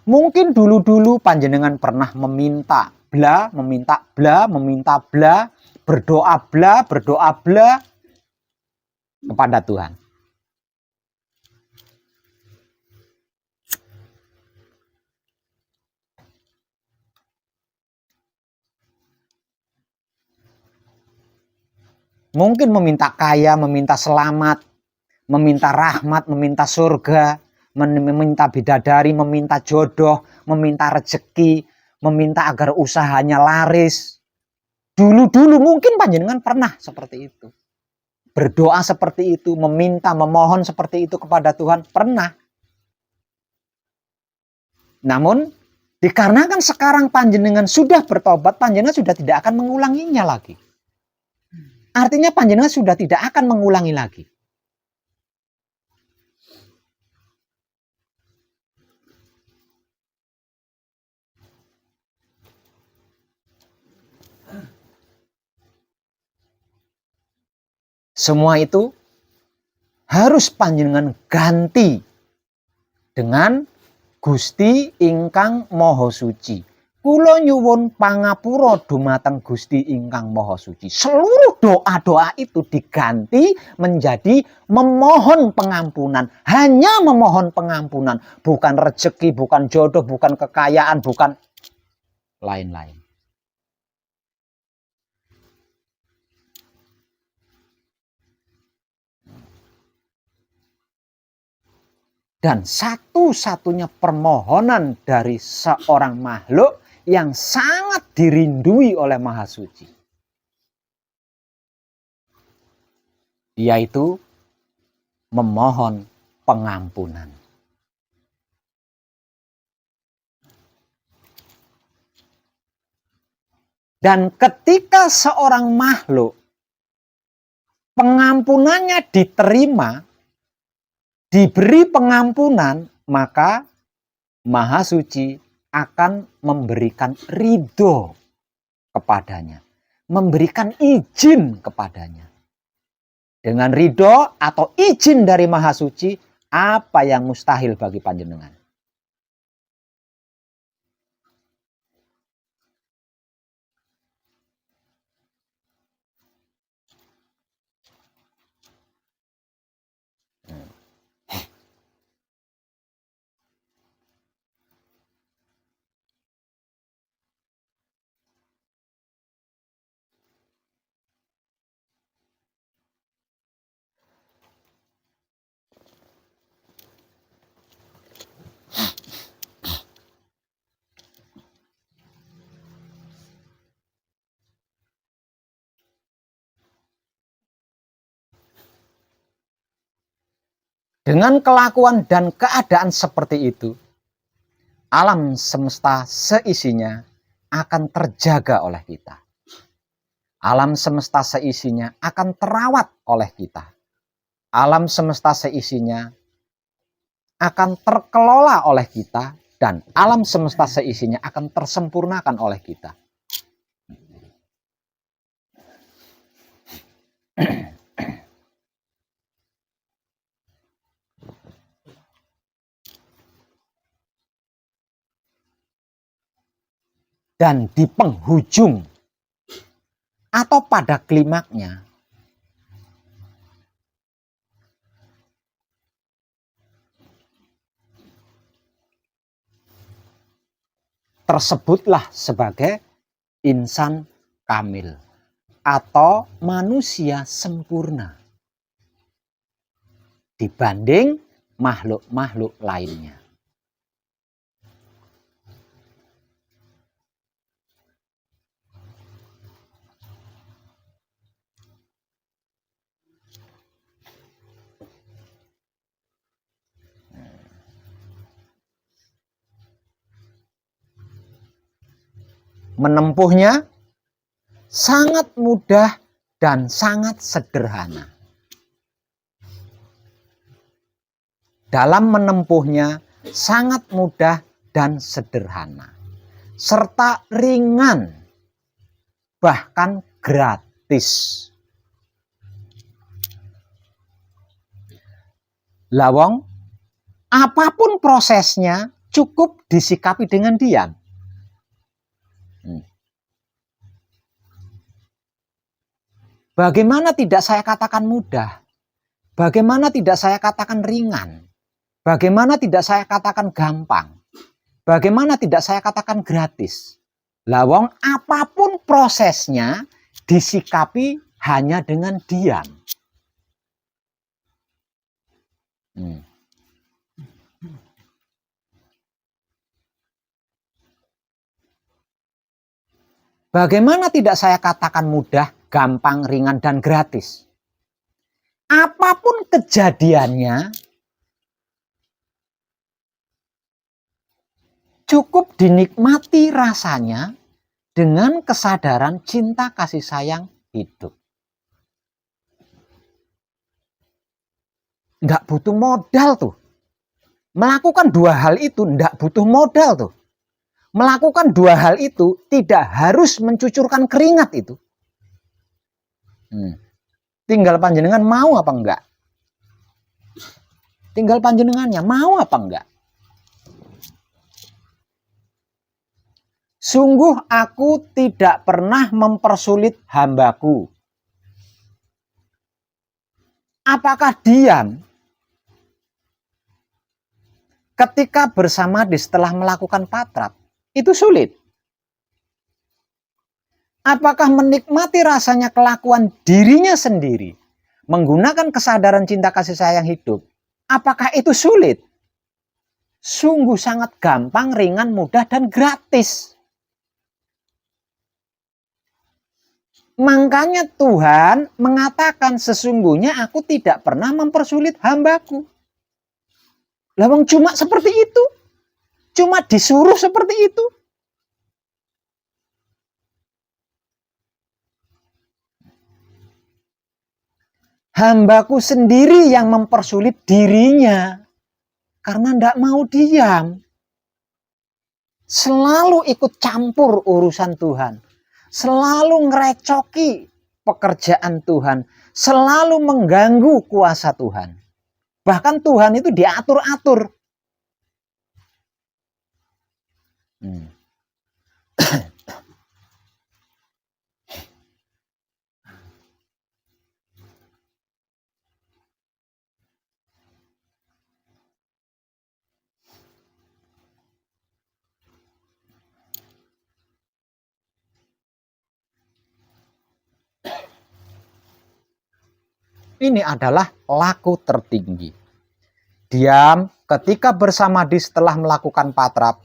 Mungkin dulu-dulu panjenengan pernah meminta bla, meminta bla, meminta bla, berdoa bla kepada Tuhan. Mungkin meminta kaya, meminta selamat, meminta rahmat, meminta surga, meminta bidadari, meminta jodoh, meminta rezeki, meminta agar usahanya laris. Dulu-dulu mungkin panjenengan pernah seperti itu. Berdoa seperti itu, meminta, memohon seperti itu kepada Tuhan, pernah. Namun, dikarenakan sekarang panjenengan sudah bertobat, panjenengan sudah tidak akan mengulanginya lagi. Artinya panjenengan sudah tidak akan mengulangi lagi. Semua itu harus panjenengan ganti dengan Gusti ingkang Maha Suci. Kula nyuwun pangapura dumateng Gusti ingkang Maha Suci. Seluruh doa-doa itu diganti menjadi memohon pengampunan. Hanya memohon pengampunan. Bukan rezeki, bukan jodoh, bukan kekayaan, bukan lain-lain. Dan satu-satunya permohonan dari seorang makhluk yang sangat dirindui oleh Maha Suci, yaitu memohon pengampunan. Dan ketika seorang makhluk pengampunannya diterima, diberi pengampunan, maka Maha Suci akan memberikan ridho kepadanya, memberikan izin kepadanya. Dengan ridho atau izin dari Maha Suci, apa yang mustahil bagi panjenengan? Dengan kelakuan dan keadaan seperti itu, alam semesta seisinya akan terjaga oleh kita. Alam semesta seisinya akan terawat oleh kita. Alam semesta seisinya akan terkelola oleh kita, dan alam semesta seisinya akan tersempurnakan oleh kita. Dan di penghujung atau pada klimaknya, tersebutlah sebagai insan kamil atau manusia sempurna dibanding makhluk-makhluk lainnya. Menempuhnya sangat mudah dan sangat sederhana. Dalam menempuhnya sangat mudah dan sederhana, serta ringan, bahkan gratis. Lawang, apapun prosesnya, cukup disikapi dengan diam. Bagaimana tidak saya katakan mudah? Bagaimana tidak saya katakan ringan? Bagaimana tidak saya katakan gampang? Bagaimana tidak saya katakan gratis? Lawang apapun prosesnya disikapi hanya dengan diam. Bagaimana tidak saya katakan mudah, gampang, ringan, dan gratis? Apapun kejadiannya, cukup dinikmati rasanya dengan kesadaran cinta kasih sayang hidup. Nggak butuh modal tuh. Melakukan dua hal itu nggak butuh modal tuh. Melakukan dua hal itu tidak harus mencucurkan keringat itu. Tinggal panjenengan mau apa enggak. Tinggal panjenengannya mau apa enggak. Sungguh aku tidak pernah mempersulit hambaku. Apakah diam ketika bersama setelah melakukan patrap itu sulit? Apakah menikmati rasanya kelakuan dirinya sendiri, menggunakan kesadaran cinta kasih sayang hidup, apakah itu sulit? Sungguh sangat gampang, ringan, mudah, dan gratis. Makanya Tuhan mengatakan sesungguhnya aku tidak pernah mempersulit hambaku. Lawang cuma seperti itu. Cuma disuruh seperti itu. Hambaku sendiri yang mempersulit dirinya. Karena tidak mau diam. Selalu ikut campur urusan Tuhan. Selalu ngerecoki pekerjaan Tuhan. Selalu mengganggu kuasa Tuhan. Bahkan Tuhan itu diatur-atur. Ini adalah laku tertinggi. Diam ketika bersamadhi setelah melakukan patrap.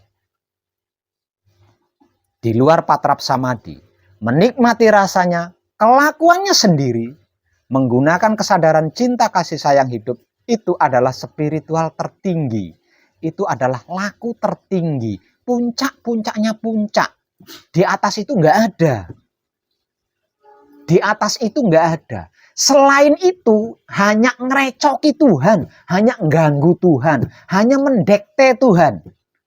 Di luar patrap samadhi. Menikmati rasanya, kelakuannya sendiri. Menggunakan kesadaran cinta kasih sayang hidup. Itu adalah spiritual tertinggi. Itu adalah laku tertinggi. Puncak-puncaknya puncak. Di atas itu nggak ada. Di atas itu nggak ada. Selain itu, hanya ngerecoki Tuhan, hanya ganggu Tuhan, hanya mendekte Tuhan,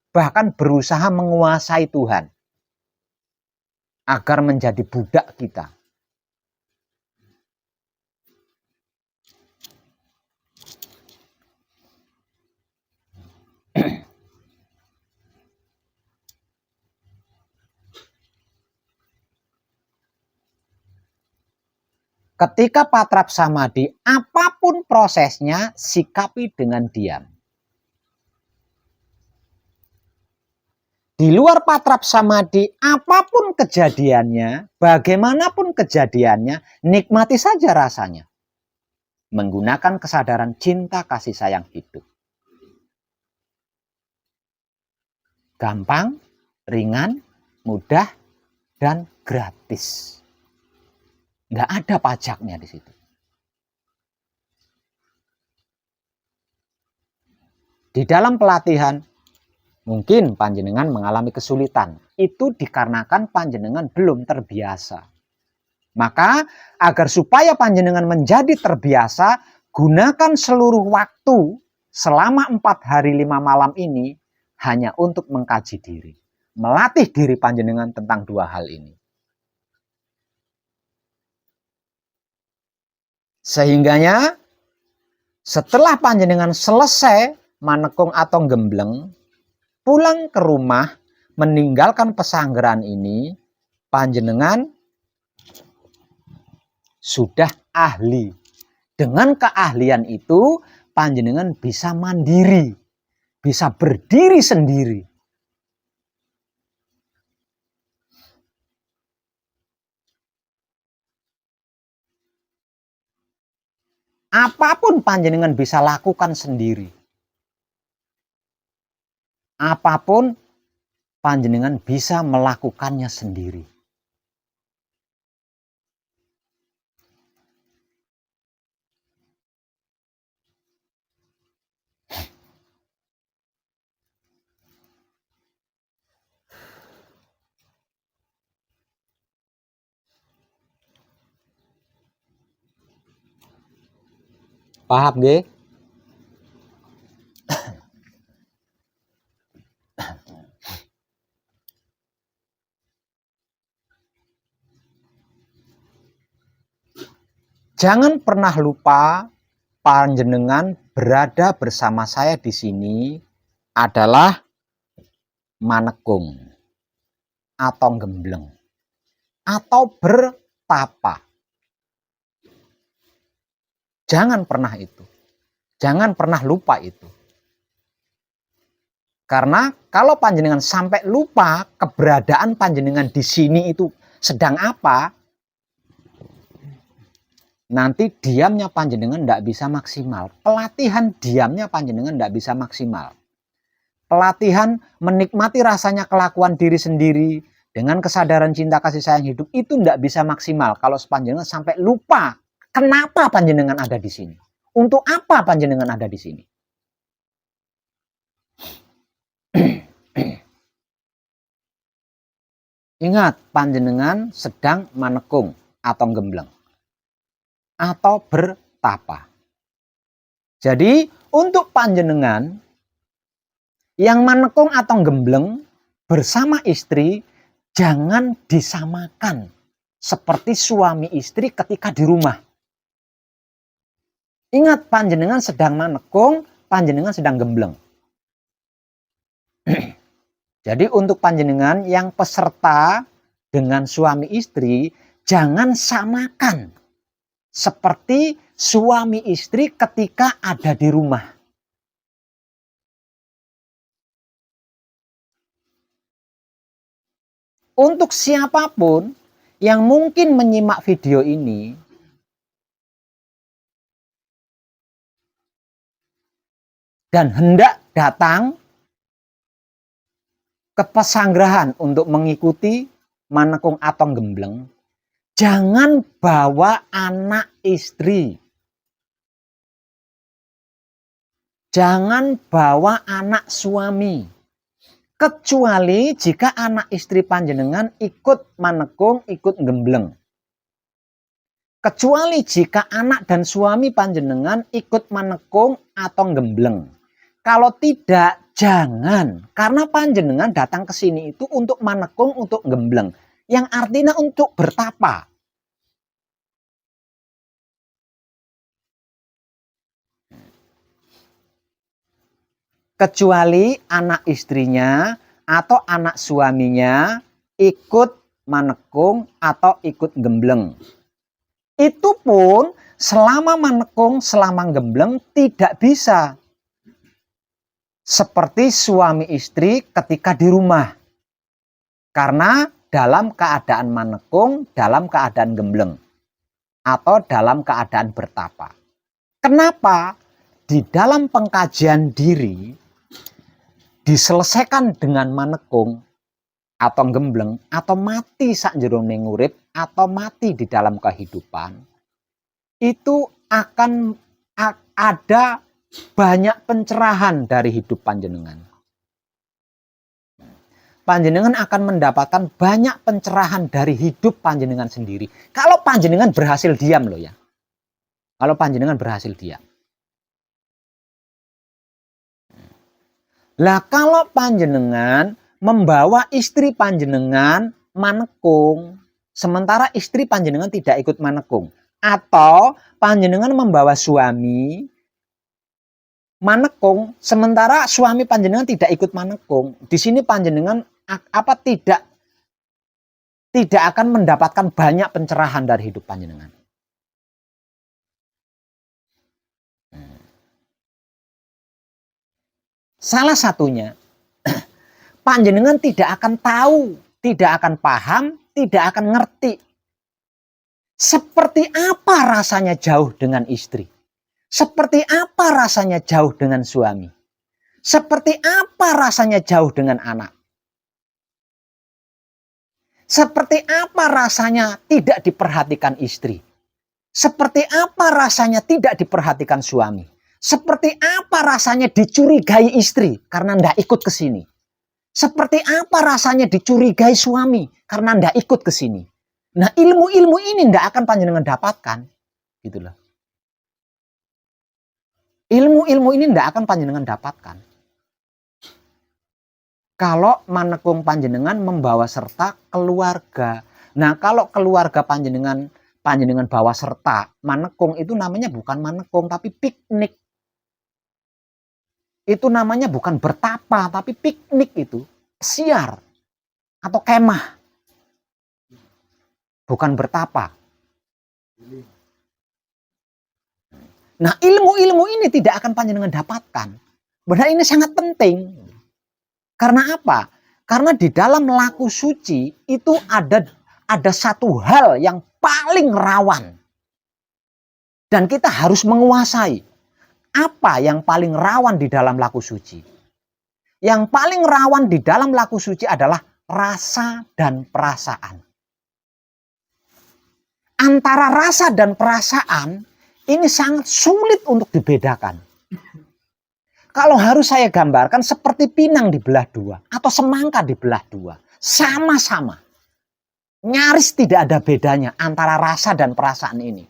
bahkan berusaha menguasai Tuhan agar menjadi budak kita. Ketika patrap samadhi, apapun prosesnya, sikapi dengan diam. Di luar patrap samadhi, apapun kejadiannya, bagaimanapun kejadiannya, nikmati saja rasanya. Menggunakan kesadaran cinta kasih sayang hidup. Gampang, ringan, mudah, dan gratis. Nggak ada pajaknya di situ. Di dalam pelatihan, mungkin panjenengan mengalami kesulitan. Itu dikarenakan panjenengan belum terbiasa. Maka agar supaya panjenengan menjadi terbiasa, gunakan seluruh waktu selama 4 hari 5 malam ini hanya untuk mengkaji diri. Melatih diri panjenengan tentang 2 hal ini. Sehingganya setelah panjenengan selesai manekung atau gembleng, pulang ke rumah meninggalkan pesanggeran ini, panjenengan sudah ahli. Dengan keahlian itu panjenengan bisa mandiri, bisa berdiri sendiri. Apapun panjenengan bisa lakukan sendiri. Apapun panjenengan bisa melakukannya sendiri. Paham nggih? Jangan pernah lupa panjenengan berada bersama saya di sini adalah manekung atau gembleng atau bertapa. Jangan pernah itu. Jangan pernah lupa itu. Karena kalau panjenengan sampai lupa keberadaan panjenengan di sini itu sedang apa, nanti diamnya panjenengan tidak bisa maksimal. Pelatihan diamnya panjenengan tidak bisa maksimal. Pelatihan menikmati rasanya kelakuan diri sendiri dengan kesadaran cinta kasih sayang hidup itu tidak bisa maksimal kalau panjenengan sampai lupa kenapa panjenengan ada di sini. Untuk apa panjenengan ada di sini? Ingat, panjenengan sedang manekung atau gembleng atau bertapa. Jadi untuk panjenengan yang manekung atau gembleng bersama istri jangan disamakan seperti suami istri ketika di rumah. Ingat, panjenengan sedang manekung, panjenengan sedang gembleng. Jadi untuk panjenengan yang peserta dengan suami istri jangan samakan seperti suami istri ketika ada di rumah. Untuk siapapun yang mungkin menyimak video ini dan hendak datang ke pesanggrahan untuk mengikuti manekung atau gembleng, jangan bawa anak istri. Jangan bawa anak suami. Kecuali jika anak istri panjenengan ikut manekung, ikut gembleng. Kecuali jika anak dan suami panjenengan ikut manekung atau gembleng. Kalau tidak, jangan. Karena panjenengan datang ke sini itu untuk manekung, untuk gembleng. Yang artinya untuk bertapa. Kecuali anak istrinya atau anak suaminya ikut manekung atau ikut gembleng. Itu pun selama manekung, selama gembleng tidak bisa seperti suami istri ketika di rumah. Karena dalam keadaan manekung, dalam keadaan gembleng atau dalam keadaan bertapa. Kenapa? Di dalam pengkajian diri diselesaikan dengan manekung atau gembleng atau mati sakjroning urip atau mati di dalam kehidupan, itu akan ada banyak pencerahan dari hidup panjenengan. Panjenengan akan mendapatkan banyak pencerahan dari hidup panjenengan sendiri. Kalau panjenengan berhasil diam loh ya. Kalau panjenengan berhasil diam. Lah kalau panjenengan membawa istri panjenengan manekung, sementara istri panjenengan tidak ikut manekung, atau panjenengan membawa suami manekung, sementara suami panjenengan tidak ikut manekung. Di sini panjenengan tidak akan mendapatkan banyak pencerahan dari hidup panjenengan. Salah satunya, panjenengan tidak akan tahu, tidak akan paham, tidak akan ngerti seperti apa rasanya jauh dengan istri. Seperti apa rasanya jauh dengan suami. Seperti apa rasanya jauh dengan anak. Seperti apa rasanya tidak diperhatikan istri. Seperti apa rasanya tidak diperhatikan suami. Seperti apa rasanya dicurigai istri karena tidak ikut ke sini. Seperti apa rasanya dicurigai suami karena tidak ikut ke sini. Nah, ilmu-ilmu ini tidak akan panjenengan dapatkan. Gitulah. Ilmu-ilmu ini tidak akan panjenengan dapatkan. Kalau manekung panjenengan membawa serta keluarga. Nah, kalau keluarga panjenengan bawa serta, manekung itu namanya bukan manekung tapi piknik. Itu namanya bukan bertapa tapi piknik itu. Siar atau kemah. Bukan bertapa. Nah, ilmu-ilmu ini tidak akan panjenengan dapatkan. Benar, ini sangat penting. Karena apa? Karena di dalam laku suci itu ada satu hal yang paling rawan. Dan kita harus menguasai. Apa yang paling rawan di dalam laku suci? Yang paling rawan di dalam laku suci adalah rasa dan perasaan. Antara rasa dan perasaan ini sangat sulit untuk dibedakan. Kalau harus saya gambarkan seperti pinang dibelah dua atau semangka dibelah dua. Sama-sama. Nyaris tidak ada bedanya antara rasa dan perasaan ini.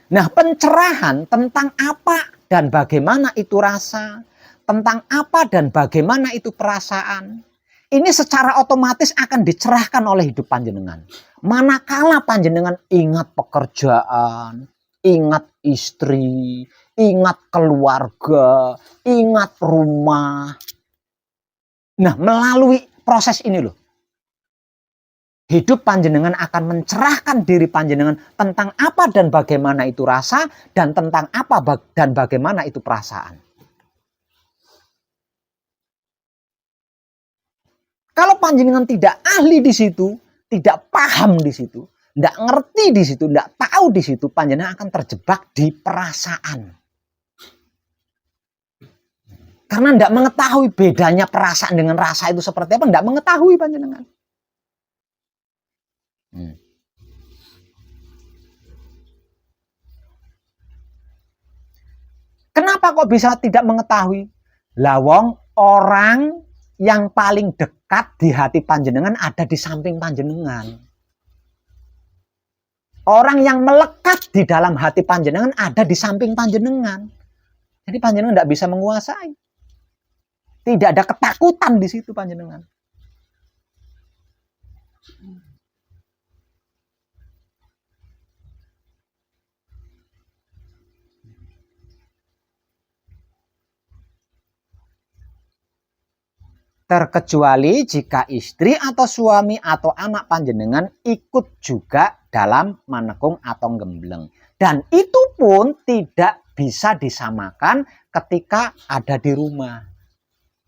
Nah, pencerahan tentang apa dan bagaimana itu rasa, tentang apa dan bagaimana itu perasaan, ini secara otomatis akan dicerahkan oleh hidup panjenengan. Manakala panjenengan ingat pekerjaan, ingat istri, ingat keluarga, ingat rumah. Nah, melalui proses ini loh, hidup panjenengan akan mencerahkan diri panjenengan tentang apa dan bagaimana itu rasa dan tentang apa dan bagaimana itu perasaan. Kalau panjenengan tidak ahli di situ, tidak paham di situ, tidak ngerti di situ, tidak tahu di situ, panjenengan akan terjebak di perasaan. Karena tidak mengetahui bedanya perasaan dengan rasa itu seperti apa, tidak mengetahui panjenengan. Kenapa kok bisa tidak mengetahui? Lawong orang yang paling dekat di hati panjenengan ada di samping panjenengan. Orang yang melekat di dalam hati panjenengan ada di samping panjenengan. Jadi panjenengan tidak bisa menguasai. Tidak ada ketakutan di situ panjenengan. Terkecuali jika istri atau suami atau anak panjenengan ikut juga dalam manekung atau gembleng. Dan itu pun tidak bisa disamakan ketika ada di rumah.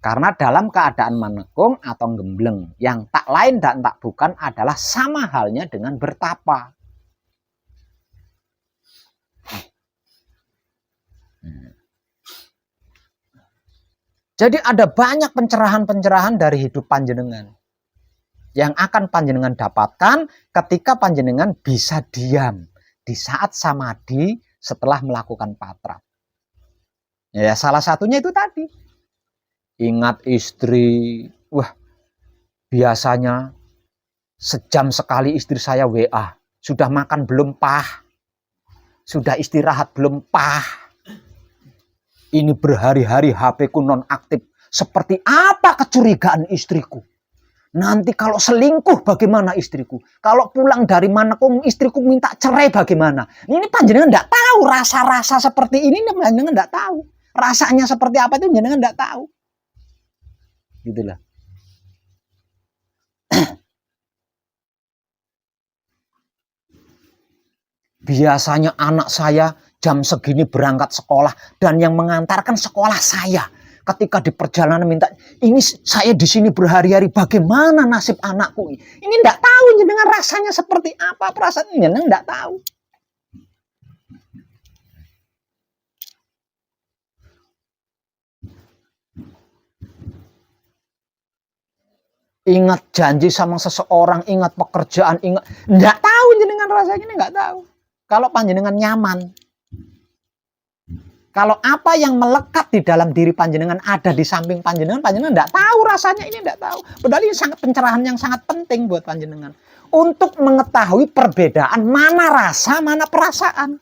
Karena dalam keadaan manekung atau gembleng, yang tak lain dan tak bukan adalah sama halnya dengan bertapa. Jadi ada banyak pencerahan-pencerahan dari hidup panjenengan yang akan panjenengan dapatkan ketika panjenengan bisa diam di saat samadhi setelah melakukan patra. Ya, salah satunya itu tadi. Ingat istri. Wah, biasanya sejam sekali istri saya WA. Sudah makan belum, Pah? Sudah istirahat belum, Pah? Ini berhari-hari HP ku nonaktif. Seperti apa kecurigaan istriku? Nanti kalau selingkuh bagaimana istriku? Kalau pulang dari Manekung istriku minta cerai bagaimana? Ini panjenengan enggak tahu rasa-rasa seperti ini, panjenengan enggak tahu. Rasanya seperti apa itu panjenengan enggak tahu. Gitulah. Biasanya anak saya jam segini berangkat sekolah dan yang mengantarkan sekolah saya. Ketika di perjalanan minta, ini saya di sini berhari-hari, bagaimana nasib anakku? Ini enggak tahu dengan rasanya seperti apa, perasaannya enggak tahu. Ingat janji sama seseorang, ingat pekerjaan, ingat enggak tahu jenengan rasanya ini enggak tahu. Kalau panjenengan nyaman, kalau apa yang melekat di dalam diri panjenengan ada di samping panjenengan, panjenengan enggak tahu rasanya ini enggak tahu. Padahal ini sangat pencerahan yang sangat penting buat panjenengan untuk mengetahui perbedaan mana rasa, mana perasaan.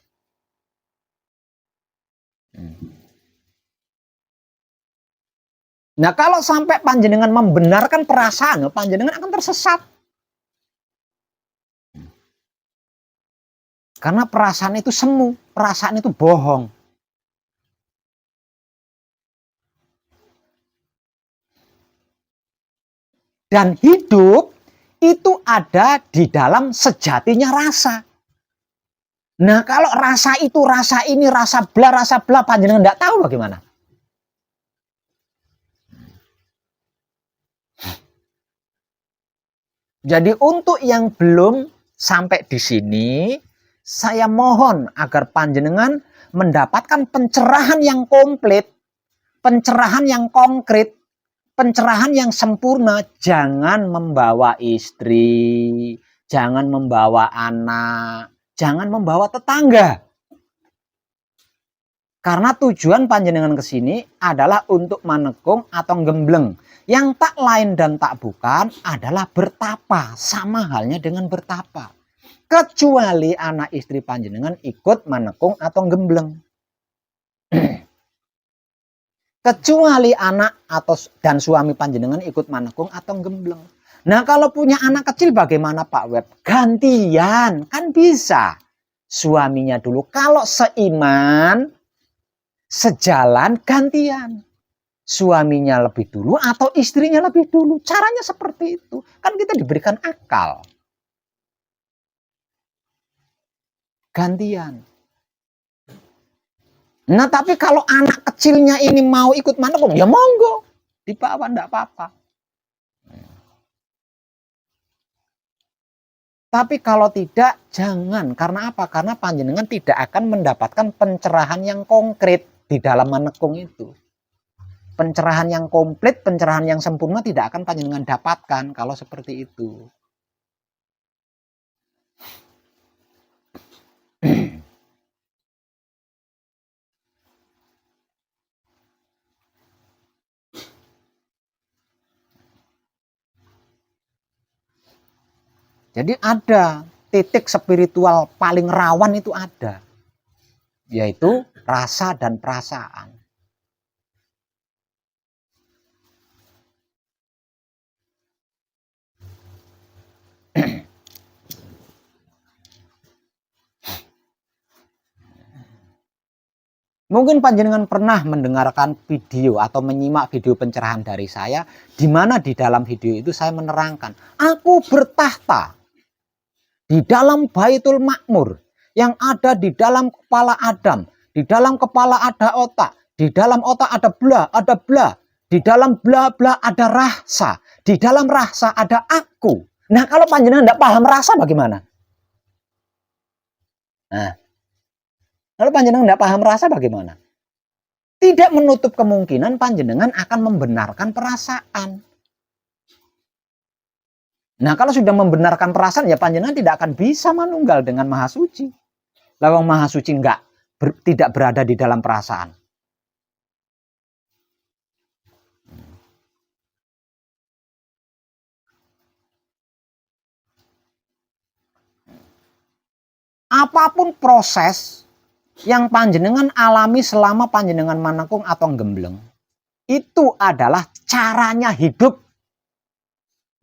Nah, kalau sampai panjenengan membenarkan perasaan, panjenengan akan tersesat. Karena perasaan itu semu, perasaan itu bohong. Dan hidup itu ada di dalam sejatinya rasa. Nah, kalau rasa itu, rasa ini, rasa bla, panjenengan enggak tahu bagaimana. Jadi untuk yang belum sampai di sini, saya mohon agar panjenengan mendapatkan pencerahan yang komplit, pencerahan yang konkret, pencerahan yang sempurna. Jangan membawa istri, jangan membawa anak, jangan membawa tetangga. Karena tujuan panjenengan ke sini adalah untuk manekung atau gembleng. Yang tak lain dan tak bukan adalah bertapa. Sama halnya dengan bertapa. Kecuali anak istri panjenengan ikut manekung atau gembleng. Kecuali anak atau dan suami panjenengan ikut manekung atau gembleng. Nah, kalau punya anak kecil bagaimana Pak Web? Gantian, kan bisa. Suaminya dulu. Kalau seiman, sejalan, gantian. Suaminya lebih dulu atau istrinya lebih dulu. Caranya seperti itu. Kan kita diberikan akal. Gantian. Nah, tapi kalau anak kecilnya ini mau ikut manekung, ya monggo. Dibawa, enggak apa-apa. Tapi kalau tidak, jangan. Karena apa? Karena panjenengan tidak akan mendapatkan pencerahan yang konkret di dalam manekung itu. Pencerahan yang komplit, pencerahan yang sempurna tidak akan panjenengan dapatkan kalau seperti itu. Jadi ada titik spiritual paling rawan itu ada. Yaitu rasa dan perasaan. Mungkin panjenengan pernah mendengarkan video atau menyimak video pencerahan dari saya, di mana di dalam video itu saya menerangkan, aku bertahta di dalam Baitul Makmur yang ada di dalam kepala Adam, di dalam kepala ada otak, di dalam otak ada bla, di dalam bla ada rasa, di dalam rasa ada aku. Nah, kalau panjenengan tidak paham rasa bagaimana? Nah, kalau panjenengan tidak paham rasa bagaimana? Tidak menutup kemungkinan panjenengan akan membenarkan perasaan. Nah, kalau sudah membenarkan perasaan, ya panjenengan tidak akan bisa manunggal dengan Maha Suci. Lawang Maha Suci tidak berada di dalam perasaan. Apapun proses yang panjenengan alami selama panjenengan manekung atau gembleng, itu adalah caranya hidup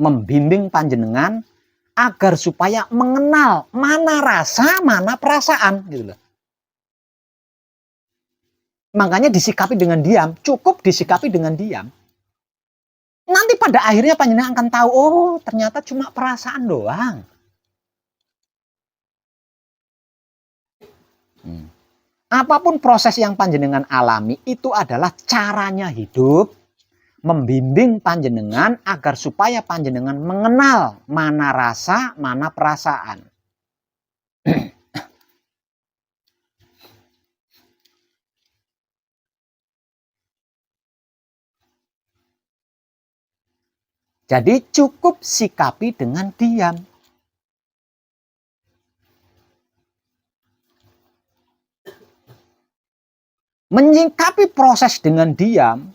membimbing panjenengan agar supaya mengenal mana rasa, mana perasaan gitu loh. Makanya disikapi dengan diam, cukup disikapi dengan diam. Nanti pada akhirnya panjenengan akan tahu, oh ternyata cuma perasaan doang. Apapun proses yang panjenengan alami itu adalah caranya hidup, membimbing panjenengan agar supaya panjenengan mengenal mana rasa, mana perasaan. Jadi cukup sikapi dengan diam. Menyikapi proses dengan diam,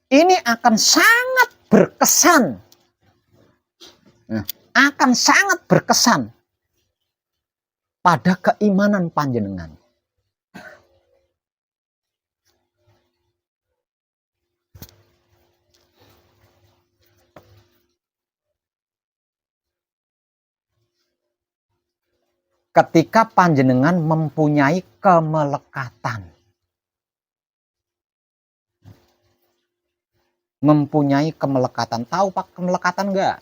ini akan sangat berkesan. Akan sangat berkesan pada keimanan panjenengan. Ketika panjenengan mempunyai kemelekatan. Mempunyai kemelekatan. Tahu Pak kemelekatan enggak?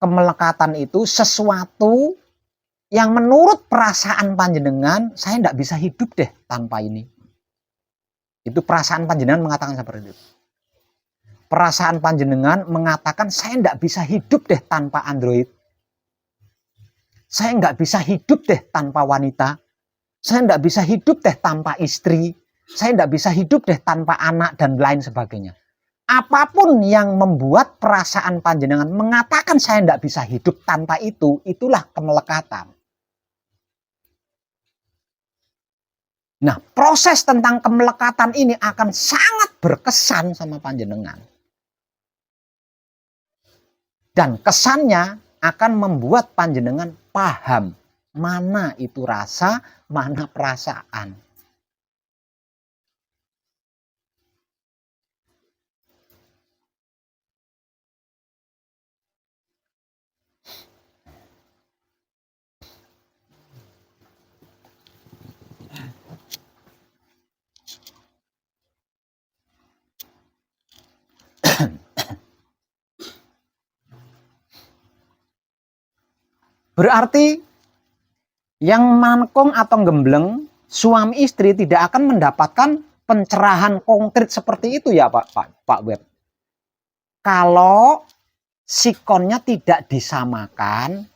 Kemelekatan itu sesuatu yang menurut perasaan panjenengan, saya enggak bisa hidup deh tanpa ini. Itu perasaan panjenengan mengatakan seperti itu. Perasaan panjenengan mengatakan, saya enggak bisa hidup deh tanpa Android. Saya enggak bisa hidup deh tanpa wanita. Saya enggak bisa hidup deh tanpa istri. Saya enggak bisa hidup deh tanpa anak dan lain sebagainya. Apapun yang membuat perasaan panjenengan mengatakan saya enggak bisa hidup tanpa itu, itulah kemelekatan. Nah, proses tentang kemelekatan ini akan sangat berkesan sama panjenengan. Dan kesannya akan membuat panjenengan paham mana itu rasa, mana perasaan. Berarti yang mangkong atau gembleng suami istri tidak akan mendapatkan pencerahan konkret seperti itu ya Pak Web. Kalau sikonnya tidak disamakan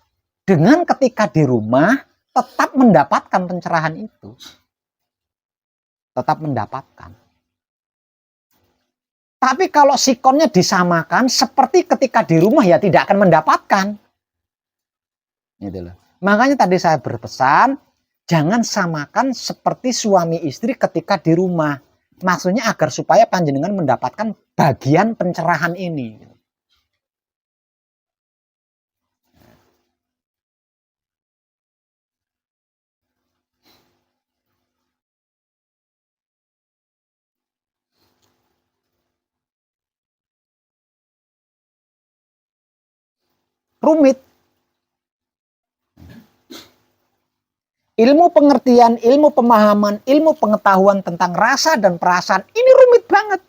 dengan ketika di rumah tetap mendapatkan pencerahan itu. Tetap mendapatkan. Tapi kalau sikonnya disamakan seperti ketika di rumah ya tidak akan mendapatkan. Gitu loh. Makanya tadi saya berpesan, jangan samakan seperti suami istri ketika di rumah. Maksudnya agar supaya panjenengan mendapatkan bagian pencerahan ini. Rumit. Ilmu pengertian, ilmu pemahaman, ilmu pengetahuan tentang rasa dan perasaan ini rumit banget.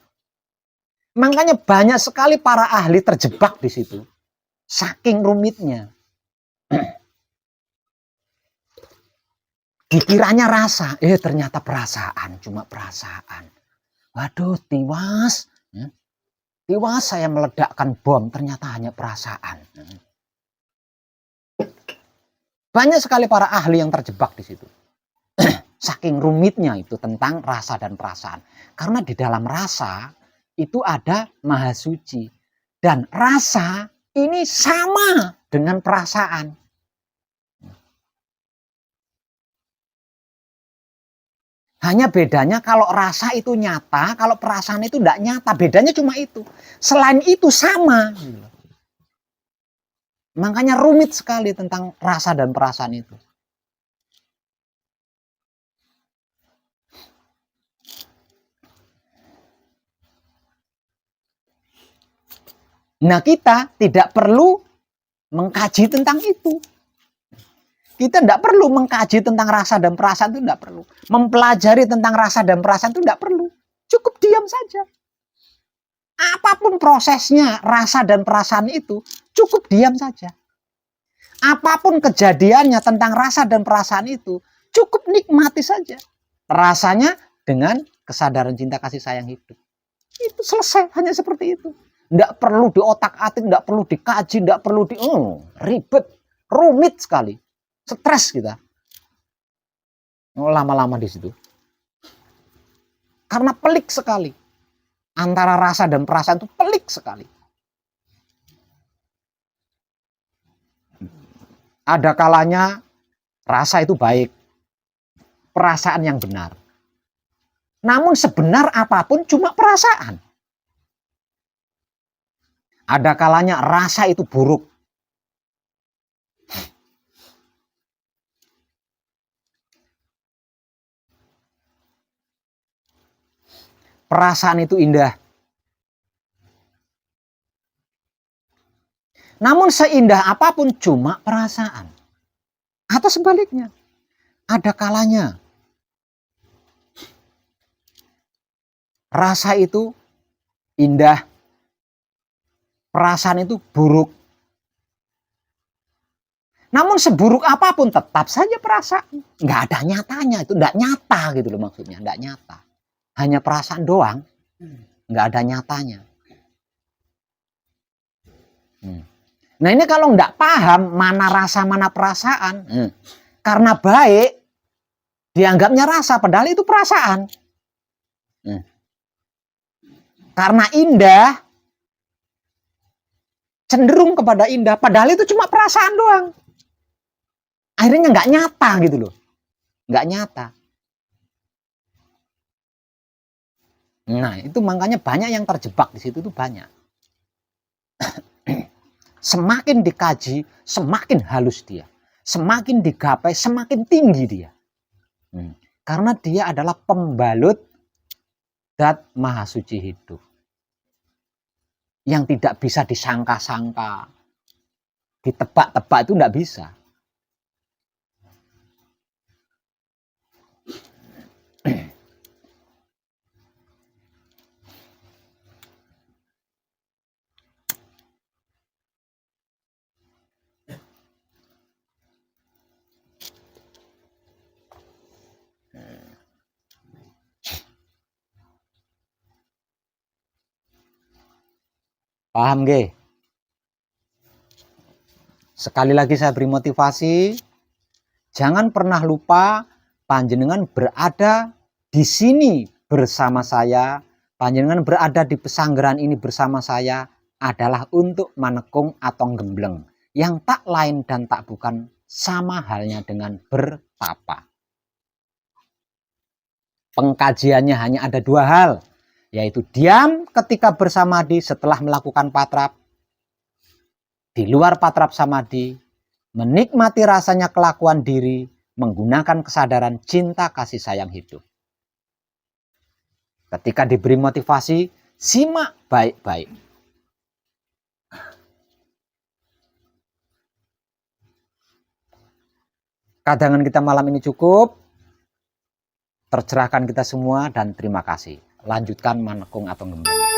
Makanya banyak sekali para ahli terjebak di situ. Saking rumitnya. Dikiranya rasa, ternyata perasaan, cuma perasaan. Waduh, tiwas. Tiwas saya meledakkan bom, ternyata hanya perasaan. Banyak sekali para ahli yang terjebak di situ. Saking rumitnya itu tentang rasa dan perasaan. Karena di dalam rasa itu ada maha suci. Dan rasa ini sama dengan perasaan. Hanya bedanya kalau rasa itu nyata, kalau perasaan itu tidak nyata. Bedanya cuma itu. Selain itu sama. Makanya rumit sekali tentang rasa dan perasaan itu. Nah, kita tidak perlu mengkaji tentang itu. Kita tidak perlu mengkaji tentang rasa dan perasaan, itu tidak perlu. Mempelajari tentang rasa dan perasaan itu tidak perlu. Cukup diam saja. Apapun prosesnya, rasa dan perasaan itu, cukup diam saja. Apapun kejadiannya tentang rasa dan perasaan itu, cukup nikmati saja. Rasanya dengan kesadaran cinta kasih sayang hidup. Itu selesai, hanya seperti itu. Tidak perlu diotak-atik, tidak perlu dikaji, tidak perlu ribet, rumit sekali. Stres kita. Lama-lama di situ. Karena pelik sekali. Antara rasa dan perasaan itu pelik sekali. Ada kalanya rasa itu baik. Perasaan yang benar. Namun sebenar apapun cuma perasaan. Ada kalanya rasa itu buruk. Perasaan itu indah. Namun seindah apapun cuma perasaan. Atau sebaliknya. Ada kalanya rasa itu indah. Perasaan itu buruk. Namun seburuk apapun tetap saja perasaan. Nggak ada nyatanya. Itu nggak nyata gitu loh maksudnya. Nggak nyata. Hanya perasaan doang, nggak ada nyatanya. Nah ini kalau nggak paham mana rasa mana perasaan, karena baik dianggapnya rasa, padahal itu perasaan. Karena indah, cenderung kepada indah, padahal itu cuma perasaan doang. Akhirnya nggak nyata gitu loh, nggak nyata. Nah, itu makanya banyak yang terjebak di situ tuh banyak. Semakin dikaji, semakin halus dia. Semakin digapai, semakin tinggi dia. Karena dia adalah pembalut zat maha suci hidup. Yang tidak bisa disangka-sangka. Ditebak-tebak itu tidak bisa. Paham nggih? Sekali lagi saya beri motivasi, jangan pernah lupa panjenengan berada di sini bersama saya, panjenengan berada di pesanggeran ini bersama saya adalah untuk manekung atau gembleng yang tak lain dan tak bukan sama halnya dengan bertapa. Pengkajiannya hanya ada dua hal, yaitu diam ketika bersamadhi setelah melakukan patrap, di luar patrap samadhi, menikmati rasanya kelakuan diri, menggunakan kesadaran cinta kasih sayang hidup. Ketika diberi motivasi, simak baik-baik. Kadangan kita malam ini cukup. Tercerahkan kita semua dan terima kasih. Lanjutkan manekung atau gembleng.